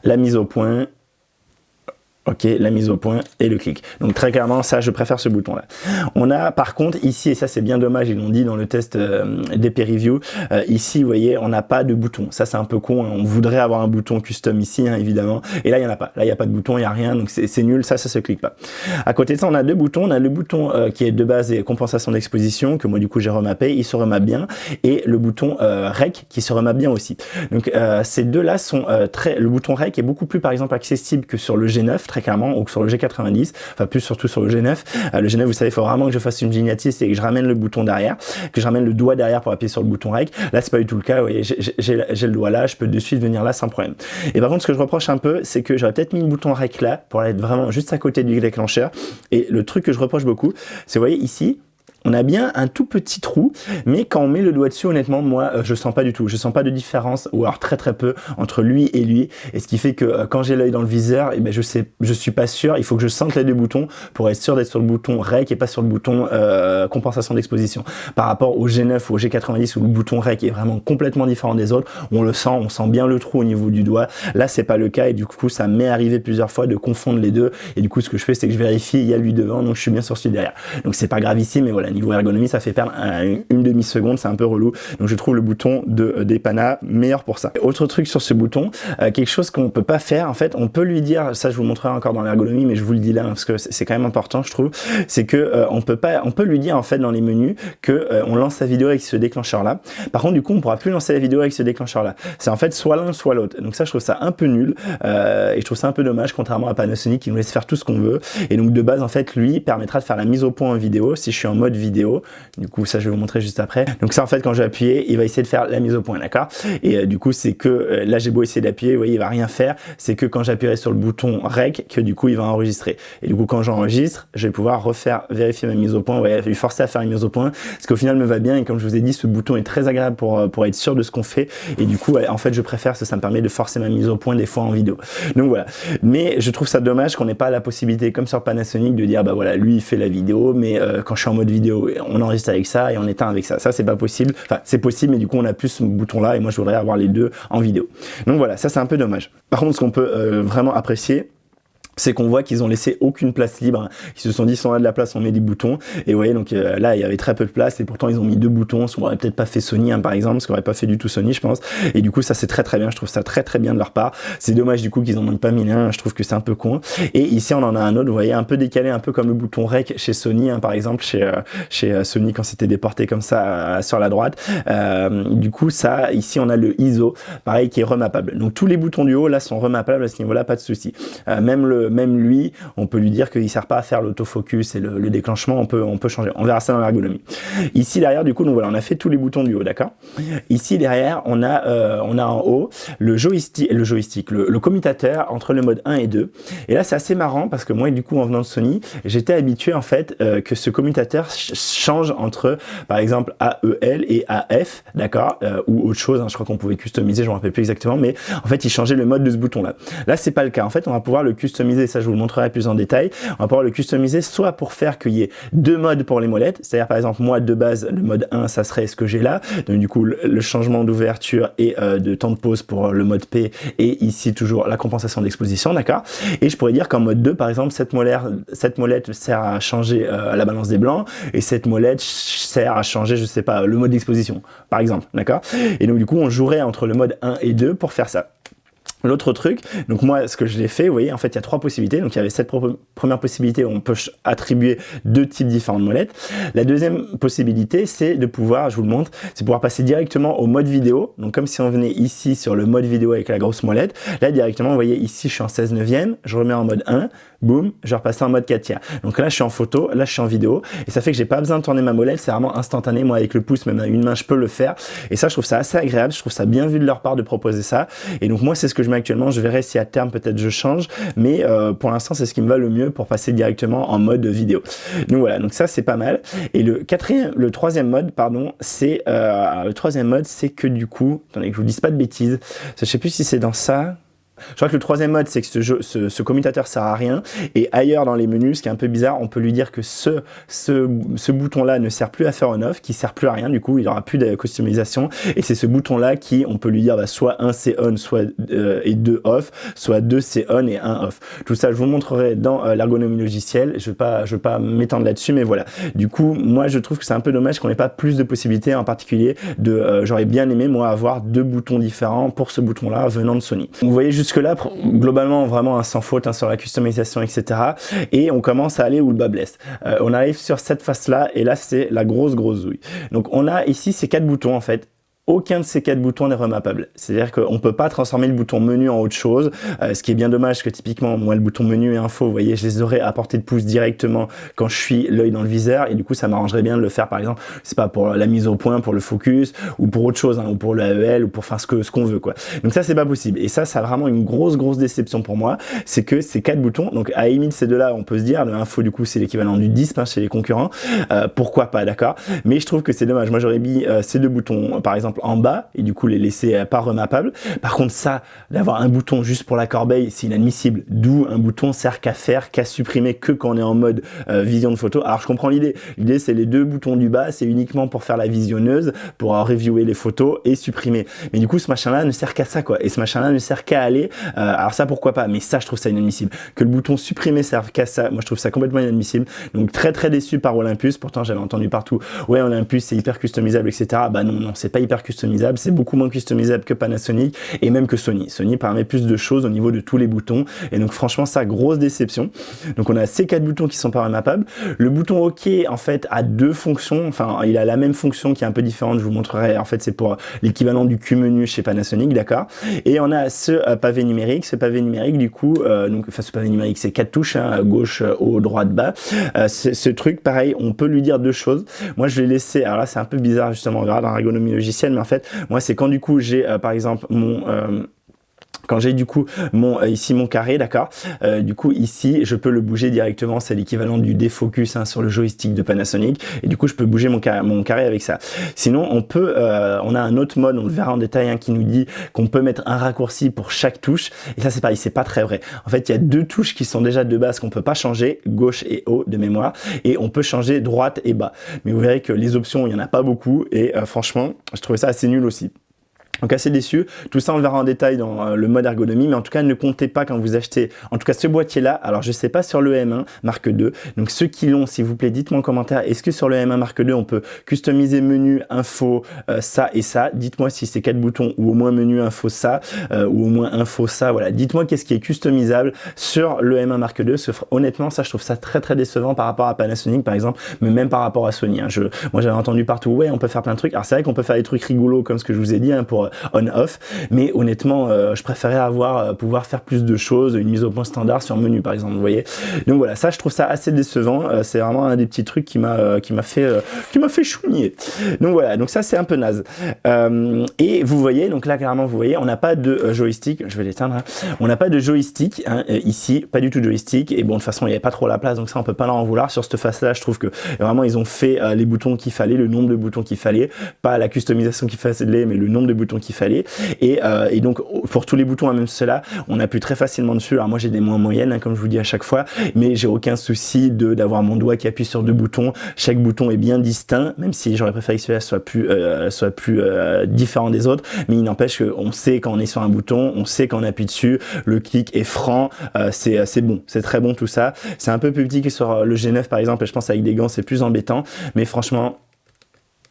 la mise au point. Ok, la mise au point et le clic. Donc très clairement, ça, je préfère ce bouton-là. On a par contre ici, et ça c'est bien dommage, ils l'ont dit dans le test d'EP Review, ici, vous voyez, on n'a pas de bouton. Ça c'est un peu con, hein. On voudrait avoir un bouton custom ici, hein, évidemment. Et là, il n'y en a pas. Là, il n'y a pas de bouton, il n'y a rien, donc c'est nul, ça se clique pas. À côté de ça, on a 2 boutons. On a le bouton qui est de base et compensation d'exposition, que moi du coup j'ai remappé, il se remappe bien. Et le bouton Rec qui se remappe bien aussi. Donc ces deux-là sont le bouton Rec est beaucoup plus par exemple accessible que sur le G9, très très clairement, ou sur le G90, enfin plus surtout sur le G9. Le G9, vous savez, il faut vraiment que je fasse une gignatiste et que je ramène le bouton derrière, que je ramène le doigt derrière pour appuyer sur le bouton REC. Là, c'est pas du tout le cas. Vous voyez, j'ai le doigt là, je peux de suite venir là sans problème. Et par contre, ce que je reproche un peu, c'est que j'aurais peut-être mis le bouton REC là pour être vraiment juste à côté du déclencheur. Et le truc que je reproche beaucoup, c'est, vous voyez ici, on a bien un tout petit trou, mais quand on met le doigt dessus, honnêtement, moi, je sens pas du tout. Je sens pas de différence, ou alors très très peu, entre lui et lui. Et ce qui fait que quand j'ai l'œil dans le viseur, eh ben, je suis pas sûr. Il faut que je sente les deux boutons pour être sûr d'être sur le bouton REC et pas sur le bouton compensation d'exposition. Par rapport au G9 ou au G90 où le bouton REC est vraiment complètement différent des autres, on le sent, on sent bien le trou au niveau du doigt. Là, c'est pas le cas et du coup, ça m'est arrivé plusieurs fois de confondre les deux. Et du coup, ce que je fais, c'est que je vérifie, il y a lui devant, donc je suis bien sur celui derrière. Donc c'est pas grave ici, mais voilà. Niveau ergonomie, ça fait perdre une demi-seconde, c'est un peu relou. Donc je trouve le bouton d'Epana meilleur pour ça. Autre truc sur ce bouton, quelque chose qu'on peut pas faire, en fait, on peut lui dire, ça je vous le montrerai encore dans l'ergonomie, mais je vous le dis là, parce que c'est quand même important, je trouve, c'est que on peut lui dire en fait dans les menus que on lance la vidéo avec ce déclencheur là. Par contre, du coup, on pourra plus lancer la vidéo avec ce déclencheur là. C'est en fait soit l'un, soit l'autre. Donc ça, je trouve ça un peu nul et je trouve ça un peu dommage, contrairement à Panasonic qui nous laisse faire tout ce qu'on veut. Et donc de base, en fait, lui permettra de faire la mise au point en vidéo si je suis en mode vidéo. Du coup, ça, je vais vous montrer juste après. Donc ça, en fait, quand je vais appuyer, il va essayer de faire la mise au point, d'accord? Et du coup, c'est que là, j'ai beau essayer d'appuyer, vous voyez, il va rien faire. C'est que quand j'appuierai sur le bouton REC, que du coup, il va enregistrer. Et du coup, quand j'enregistre, je vais pouvoir vérifier ma mise au point. Vous voyez, lui forcer à faire une mise au point, ce qu'au final me va bien. Et comme je vous ai dit, ce bouton est très agréable pour être sûr de ce qu'on fait. Et du coup, en fait, je préfère ça me permet de forcer ma mise au point des fois en vidéo. Donc voilà. Mais je trouve ça dommage qu'on n'ait pas la possibilité, comme sur Panasonic, de dire, bah voilà, lui, il fait la vidéo, mais quand je suis en mode vidéo, on enregistre avec ça et on éteint avec ça. Ça, c'est pas possible. Enfin, c'est possible, mais du coup, on a plus ce bouton-là et moi, je voudrais avoir les deux en vidéo. Donc voilà, ça, c'est un peu dommage. Par contre, ce qu'on peut vraiment apprécier, c'est qu'on voit qu'ils ont laissé aucune place libre. Ils se sont dit, si on a de la place, on met des boutons. Et vous voyez, donc là, il y avait très peu de place et pourtant, ils ont mis deux boutons. Ce qu'on aurait peut-être pas fait Sony, par exemple, ce qu'on aurait pas fait du tout Sony, je pense. Et du coup, ça, c'est très très bien. Je trouve ça très très bien de leur part. C'est dommage, du coup, qu'ils en ont pas mis un. Je trouve que c'est un peu con. Et ici, on en a un autre, vous voyez, un peu décalé, un peu comme le bouton REC chez Sony, par exemple, chez Sony, quand c'était déporté comme ça sur la droite. Du coup, ça, ici, on a le ISO, pareil, qui est remappable. Donc, tous les boutons du haut, là, sont remappables à ce niveau-là, pas de souci. Même lui, on peut lui dire qu'il ne sert pas à faire l'autofocus et le déclenchement, on peut changer. On verra ça dans l'ergonomie. Ici derrière, du coup, donc voilà, on a fait tous les boutons du haut, d'accord? Ici derrière, on a en haut le joystick, le commutateur entre le mode 1 et 2. Et là, c'est assez marrant parce que moi, du coup, en venant de Sony, j'étais habitué en fait que ce commutateur change entre, par exemple, AEL et AF, d'accord? Ou autre chose, je crois qu'on pouvait customiser, je ne me rappelle plus exactement, mais en fait, il changeait le mode de ce bouton-là. Là, c'est pas le cas. En fait, on va pouvoir le customiser, ça je vous le montrerai plus en détail. On va pouvoir le customiser soit pour faire qu'il y ait deux modes pour les molettes, c'est-à-dire par exemple moi de base le mode 1 ça serait ce que j'ai là, donc du coup le changement d'ouverture et de temps de pause pour le mode P et ici toujours la compensation d'exposition, d'accord? Et je pourrais dire qu'en mode 2 par exemple cette molette sert à changer la balance des blancs et cette molette sert à changer je sais pas le mode d'exposition par exemple, d'accord? Et donc du coup on jouerait entre le mode 1 et 2 pour faire ça. L'autre truc, donc moi ce que je l'ai fait, vous voyez, en fait il y a trois possibilités. Donc il y avait cette première possibilité où on peut attribuer deux types différents de molettes. La deuxième possibilité c'est de pouvoir, je vous le montre, c'est pouvoir passer directement au mode vidéo. Donc comme si on venait ici sur le mode vidéo avec la grosse molette, là directement vous voyez ici je suis en 16/9, je remets en mode 1, boum, je vais repasser en mode 4/3. Donc là je suis en photo, là je suis en vidéo et ça fait que j'ai pas besoin de tourner ma molette, c'est vraiment instantané. Moi avec le pouce, même à une main je peux le faire et ça je trouve ça assez agréable, je trouve ça bien vu de leur part de proposer ça et donc moi c'est ce que je mets actuellement. Je verrai si à terme peut-être je change, mais pour l'instant c'est ce qui me va le mieux pour passer directement en mode vidéo. Donc voilà, donc ça c'est pas mal. Et le troisième mode, pardon, c'est que du coup, attendez que je vous dise pas de bêtises, je sais plus si c'est dans ça. Je crois que le troisième mode, c'est que ce commutateur sert à rien. Et ailleurs dans les menus, ce qui est un peu bizarre, on peut lui dire que ce bouton-là ne sert plus à faire on-off, qui sert plus à rien. Du coup, il n'aura plus de customisation. Et c'est ce bouton-là qui, on peut lui dire, bah, soit 1 c'est on, soit et 2 off, soit 2 c'est on et 1 off. Tout ça, je vous montrerai dans l'ergonomie logicielle. Je vais pas m'étendre là-dessus, mais voilà. Du coup, moi, je trouve que c'est un peu dommage qu'on n'ait pas plus de possibilités, en particulier j'aurais bien aimé, moi, avoir deux boutons différents pour ce bouton-là venant de Sony. Vous voyez jusque-là, globalement, vraiment un sans faute sur la customisation, etc. Et on commence à aller où le bas blesse. On arrive sur cette face-là, et là, c'est la grosse zouille. Donc, on a ici ces quatre boutons, en fait. aucun de ces 4 boutons n'est remappable. C'est-à-dire qu'on ne peut pas transformer le bouton menu en autre chose, ce qui est bien dommage que typiquement, moi, le bouton menu et info, vous voyez, je les aurais à portée de pouce directement quand je suis l'œil dans le viseur, et du coup, ça m'arrangerait bien de le faire, par exemple, c'est pas pour la mise au point, pour le focus, ou pour autre chose, hein, ou pour l'AEL, ou pour faire ce qu'on veut, quoi. Donc ça, c'est pas possible. Et ça a vraiment une grosse déception pour moi, c'est que ces 4 boutons, donc à limite, ces deux-là, on peut se dire, le info, du coup, c'est l'équivalent du disp hein, chez les concurrents, pourquoi pas, d'accord, mais je trouve que c'est dommage. Moi, j'aurais mis ces 2 boutons, par exemple, en bas, et du coup les laisser pas remappables. Par contre ça, d'avoir un bouton juste pour la corbeille, c'est inadmissible. D'où un bouton sert qu'à supprimer que quand on est en mode vision de photo. Alors je comprends l'idée. L'idée c'est les 2 boutons du bas, c'est uniquement pour faire la visionneuse, pour reviewer les photos et supprimer. Mais du coup ce machin là ne sert qu'à ça quoi. Et ce machin là ne sert qu'à aller. Alors ça pourquoi pas, mais ça je trouve ça inadmissible. Que le bouton supprimer serve qu'à ça, moi je trouve ça complètement inadmissible. Donc très déçu par Olympus. Pourtant j'avais entendu partout, ouais Olympus c'est hyper customisable etc. Bah non, c'est pas hyper customisable, c'est beaucoup moins customisable que Panasonic et même que Sony. Sony permet plus de choses au niveau de tous les boutons et donc franchement ça, grosse déception. Donc on a ces 4 boutons qui sont pas remappables. Le bouton OK en fait a 2 fonctions, enfin il a la même fonction qui est un peu différente, je vous montrerai, en fait c'est pour l'équivalent du Q-menu chez Panasonic, d'accord. Et on a ce pavé numérique, du coup, donc enfin ce pavé numérique c'est 4 touches, hein, à gauche, haut, droite, bas. Ce truc pareil, on peut lui dire 2 choses. Moi je l'ai laissé, alors là c'est un peu bizarre justement, on verra dans l'ergonomie logicielle, mais en fait moi c'est quand du coup j'ai par exemple mon quand j'ai du coup ici mon carré, d'accord, du coup ici je peux le bouger directement, c'est l'équivalent du défocus hein, sur le joystick de Panasonic, et du coup je peux bouger mon carré avec ça. Sinon on peut, on a un autre mode, on le verra en détail, hein, qui nous dit qu'on peut mettre un raccourci pour chaque touche, et ça c'est pareil, c'est pas très vrai. En fait il y a 2 touches qui sont déjà de base qu'on peut pas changer, gauche et haut de mémoire, et on peut changer droite et bas. Mais vous verrez que les options il y en a pas beaucoup, et franchement je trouvais ça assez nul aussi. Donc assez déçu, tout ça on le verra en détail dans le mode ergonomie, mais en tout cas ne comptez pas quand vous achetez, en tout cas ce boîtier là, alors je sais pas sur le M1 Mark II, donc ceux qui l'ont s'il vous plaît dites-moi en commentaire, est-ce que sur le M1 Mark II on peut customiser menu, info, ça et ça, dites-moi si c'est 4 boutons ou au moins menu, info, ça, ou au moins info, ça, voilà, dites-moi qu'est-ce qui est customisable sur le M1 Mark II, honnêtement ça je trouve ça très décevant par rapport à Panasonic par exemple, mais même par rapport à Sony, hein. Moi j'avais entendu partout, ouais on peut faire plein de trucs, alors c'est vrai qu'on peut faire des trucs rigolos comme ce que je vous ai dit hein, pour on-off, mais honnêtement je préférais pouvoir faire plus de choses, une mise au point standard sur menu par exemple, vous voyez. Donc voilà, ça je trouve ça assez décevant, c'est vraiment un des petits trucs qui m'a fait chougner. Donc voilà, donc ça c'est un peu naze. Et vous voyez, donc là clairement vous voyez, on n'a pas de joystick, je vais l'éteindre, hein. On n'a pas de joystick hein, ici, pas du tout de joystick, et bon de toute façon il n'y avait pas trop la place, donc ça on peut pas leur en vouloir. Sur cette face là je trouve que vraiment ils ont fait les boutons qu'il fallait, le nombre de boutons qu'il fallait, pas la customisation qu'il fallait, mais le nombre de boutons qu'il fallait, et donc pour tous les boutons, hein, même ceux-là, on appuie très facilement dessus. Alors moi j'ai des moins moyennes, hein, comme je vous dis à chaque fois, mais j'ai aucun souci d'avoir mon doigt qui appuie sur 2 boutons. Chaque bouton est bien distinct, même si j'aurais préféré que celui-là soit plus différent des autres, mais il n'empêche qu'on sait quand on est sur un bouton, on sait quand on appuie dessus, le clic est franc, c'est bon, c'est très bon tout ça. C'est un peu plus petit que sur le G9 par exemple, et je pense avec des gants c'est plus embêtant, mais franchement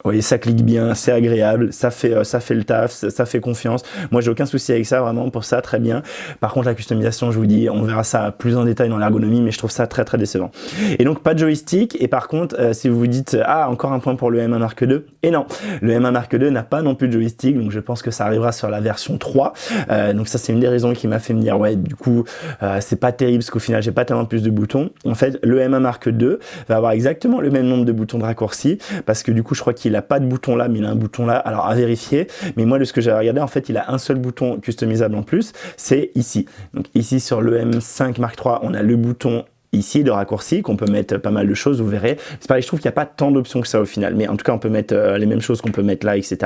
vous voyez, ça clique bien, c'est agréable, ça fait le taf, ça fait confiance. Moi, j'ai aucun souci avec ça, vraiment, pour ça, très bien. Par contre, la customisation, je vous dis, on verra ça plus en détail dans l'ergonomie, mais je trouve ça très décevant. Et donc, pas de joystick. Et par contre, si vous vous dites, ah, encore un point pour le M1 Mark II, et non, le M1 Mark II n'a pas non plus de joystick, donc je pense que ça arrivera sur la version 3. Donc ça, c'est une des raisons qui m'a fait me dire, ouais, du coup, c'est pas terrible, parce qu'au final, j'ai pas tellement plus de boutons. En fait, le M1 Mark II va avoir exactement le même nombre de boutons de raccourci, parce que du coup, je crois qu'il a pas de bouton là, mais il a un bouton là, alors à vérifier, mais moi de ce que j'ai regardé, en fait il a un seul bouton customisable en plus, c'est ici. Donc ici sur le M5 Mark III, on a le bouton ici de raccourci, qu'on peut mettre pas mal de choses, vous verrez. C'est pareil, je trouve qu'il n'y a pas tant d'options que ça au final, mais en tout cas on peut mettre les mêmes choses qu'on peut mettre là, etc.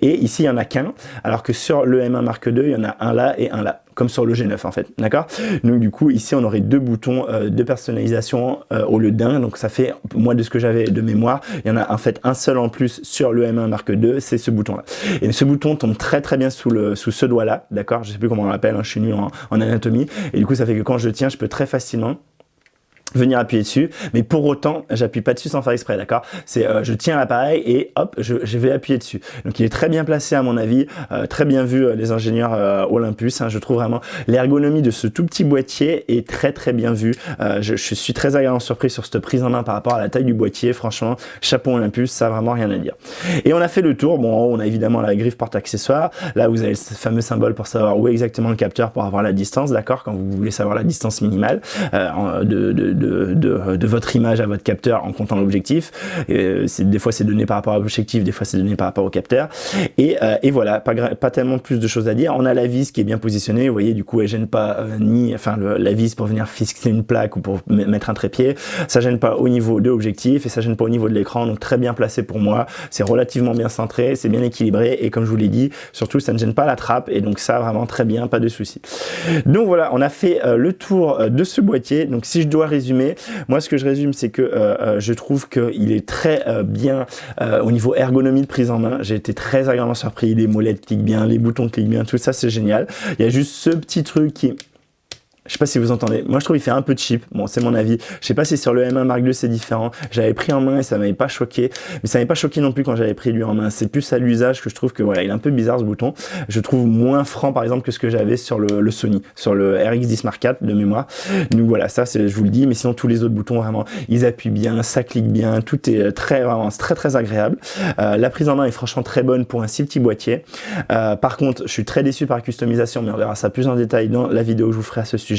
Et ici il n'y en a qu'un, alors que sur le M1 Mark II, il y en a un là et un là, comme sur le G9 en fait, d'accord. Donc du coup ici on aurait 2 boutons de personnalisation au lieu d'un, donc ça fait, moi de ce que j'avais de mémoire, il y en a en fait un seul en plus sur le M1 Mark II, c'est ce bouton là. Et ce bouton tombe très bien sous ce doigt là, d'accord, je sais plus comment on l'appelle, hein, je suis nul en anatomie, et du coup ça fait que quand je tiens, je peux très facilement venir appuyer dessus, mais pour autant j'appuie pas dessus sans faire exprès, d'accord. C'est je tiens l'appareil et hop je vais appuyer dessus. Donc il est très bien placé à mon avis, très bien vu les ingénieurs Olympus, hein. Je trouve vraiment l'ergonomie de ce tout petit boîtier est très bien vue. Je suis très agréablement surpris sur cette prise en main par rapport à la taille du boîtier. Franchement, chapeau Olympus, ça a vraiment rien à dire. Et on a fait le tour. Bon, en haut on a évidemment la griffe porte-accessoires. Là vous avez le fameux symbole pour savoir où est exactement le capteur pour avoir la distance, d'accord, quand vous voulez savoir la distance minimale de votre image à votre capteur en comptant l'objectif. Des fois c'est donné par rapport à l'objectif, des fois c'est donné par rapport au capteur. Et voilà, pas tellement plus de choses à dire. On a la vis qui est bien positionnée, vous voyez, du coup elle gêne pas la vis pour venir fixer une plaque ou pour mettre un trépied. Ça gêne pas au niveau de l'objectif et ça gêne pas au niveau de l'écran, donc très bien placé pour moi. C'est relativement bien centré, c'est bien équilibré et comme je vous l'ai dit, surtout ça ne gêne pas la trappe et donc ça vraiment très bien, pas de souci. Donc voilà, on a fait le tour de ce boîtier. Donc si je dois résumer, moi ce que je résume c'est que je trouve qu'il est très bien au niveau ergonomie de prise en main. J'ai été très agréablement surpris, les molettes cliquent bien, les boutons cliquent bien, tout ça c'est génial. Il y a juste ce petit truc qui... Je sais pas si vous entendez, moi je trouve il fait un peu cheap, bon c'est mon avis, je sais pas si sur le M1 Mark II c'est différent, j'avais pris en main et ça m'avait pas choqué, mais ça m'avait pas choqué non plus quand j'avais pris lui en main, c'est plus à l'usage que je trouve que voilà, il est un peu bizarre ce bouton, je trouve moins franc par exemple que ce que j'avais sur le Sony, sur le RX10 Mark IV de mémoire, donc voilà, ça je vous le dis, mais sinon tous les autres boutons vraiment, ils appuient bien, ça clique bien, tout est vraiment très agréable, la prise en main est franchement très bonne pour un si petit boîtier, par contre je suis très déçu par la customisation, mais on verra ça plus en détail dans la vidéo que je vous ferai à ce sujet.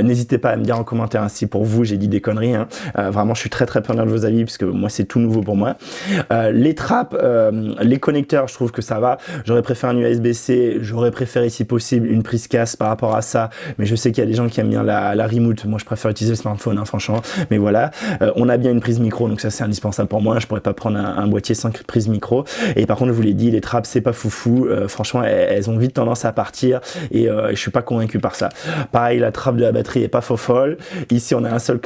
N'hésitez pas à me dire en commentaire si pour vous j'ai dit des conneries, hein. Vraiment je suis très preneur de vos avis parce que moi c'est tout nouveau pour moi. Les trappes, les connecteurs, je trouve que ça va. J'aurais préféré un USB-C, j'aurais préféré si possible une prise casse par rapport à ça, mais je sais qu'il y a des gens qui aiment bien la remote, moi je préfère utiliser le smartphone, hein, franchement, mais voilà. On a bien une prise micro, donc ça c'est indispensable pour moi, je pourrais pas prendre un boîtier sans prise micro, et par contre je vous l'ai dit, les trappes c'est pas foufou, franchement elles ont vite tendance à partir, et je suis pas convaincu par ça. Pareil, la trappe de la batterie est pas faux folle. Ici on a un seul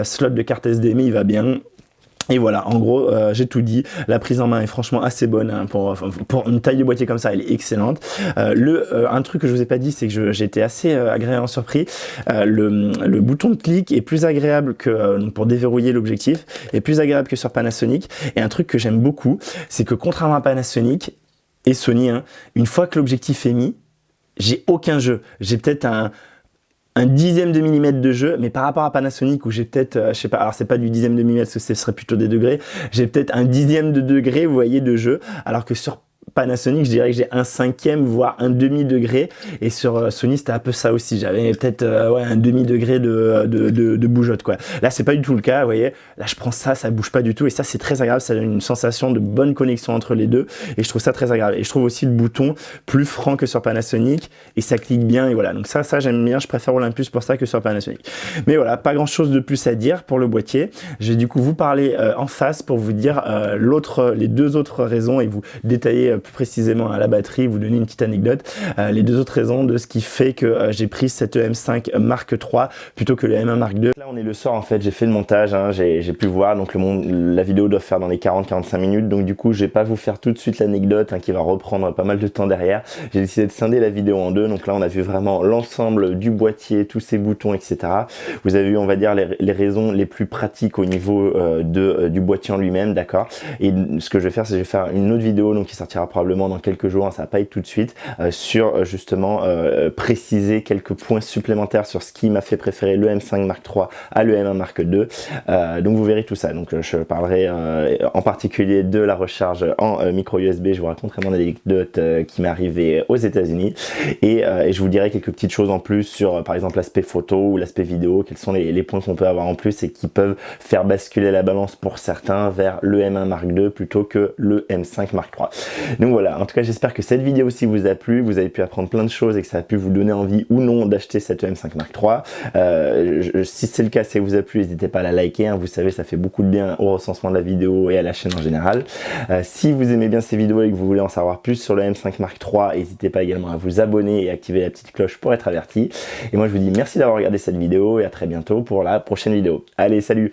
slot de carte SD, mais il va bien. Et voilà, en gros, j'ai tout dit. La prise en main est franchement assez bonne, hein, pour une taille de boîtier comme ça, elle est excellente. Un truc que je vous ai pas dit, c'est que j'ai été assez agréablement surpris. Le bouton de clic est plus agréable que pour déverrouiller l'objectif, est plus agréable que sur Panasonic. Et un truc que j'aime beaucoup, c'est que contrairement à Panasonic et Sony, hein, une fois que l'objectif est mis, j'ai aucun jeu. J'ai peut-être un dixième de millimètre de jeu, mais par rapport à Panasonic où j'ai peut-être, je sais pas, alors c'est pas du dixième de millimètre, ce serait plutôt des degrés, j'ai peut-être un dixième de degré, vous voyez, de jeu, alors que sur Panasonic, je dirais que j'ai un cinquième, voire un demi-degré, et sur Sony, c'était un peu ça aussi, j'avais peut-être un demi-degré de bougeotte, quoi. Là, c'est pas du tout le cas, vous voyez, là, je prends ça, ça bouge pas du tout, et ça, c'est très agréable, ça donne une sensation de bonne connexion entre les deux, et je trouve ça très agréable. Et je trouve aussi le bouton plus franc que sur Panasonic, et ça clique bien, et voilà, donc ça j'aime bien, je préfère Olympus pour ça que sur Panasonic. Mais voilà, pas grand-chose de plus à dire pour le boîtier, je vais du coup vous parler en face pour vous dire les deux autres raisons, et vous détailler plus précisément à la batterie, vous donner une petite anecdote, les deux autres raisons de ce qui fait que j'ai pris cette M5 Mark III plutôt que le M1 Mark II. Là on est le soir en fait, j'ai fait le montage, hein, j'ai pu voir, donc la vidéo doit faire dans les 40-45 minutes, donc du coup je vais pas vous faire tout de suite l'anecdote, hein, qui va reprendre pas mal de temps derrière. J'ai décidé de scinder la vidéo en deux, donc là on a vu vraiment l'ensemble du boîtier, tous ces boutons, etc. Vous avez vu, on va dire, les raisons les plus pratiques au niveau du boîtier en lui-même, d'accord. Et ce que je vais faire, c'est que je vais faire une autre vidéo, donc qui sortira probablement dans quelques jours, hein, ça va pas être tout de suite, sur justement préciser quelques points supplémentaires sur ce qui m'a fait préférer le M5 Mark III à le M1 Mark II. Donc vous verrez tout ça. Donc je parlerai en particulier de la recharge en micro USB. Je vous raconterai mon anecdote qui m'est arrivée aux États-Unis, et je vous dirai quelques petites choses en plus sur par exemple l'aspect photo ou l'aspect vidéo, quels sont les points qu'on peut avoir en plus et qui peuvent faire basculer la balance pour certains vers le M1 Mark II plutôt que le M5 Mark III. Donc voilà, en tout cas j'espère que cette vidéo aussi vous a plu, vous avez pu apprendre plein de choses et que ça a pu vous donner envie ou non d'acheter cette M5 Mark III. Si c'est le cas, si ça vous a plu, n'hésitez pas à la liker, hein, vous savez ça fait beaucoup de bien au recensement de la vidéo et à la chaîne en général. Si vous aimez bien ces vidéos et que vous voulez en savoir plus sur le M5 Mark III, n'hésitez pas également à vous abonner et activer la petite cloche pour être averti. Et moi je vous dis merci d'avoir regardé cette vidéo et à très bientôt pour la prochaine vidéo. Allez, salut!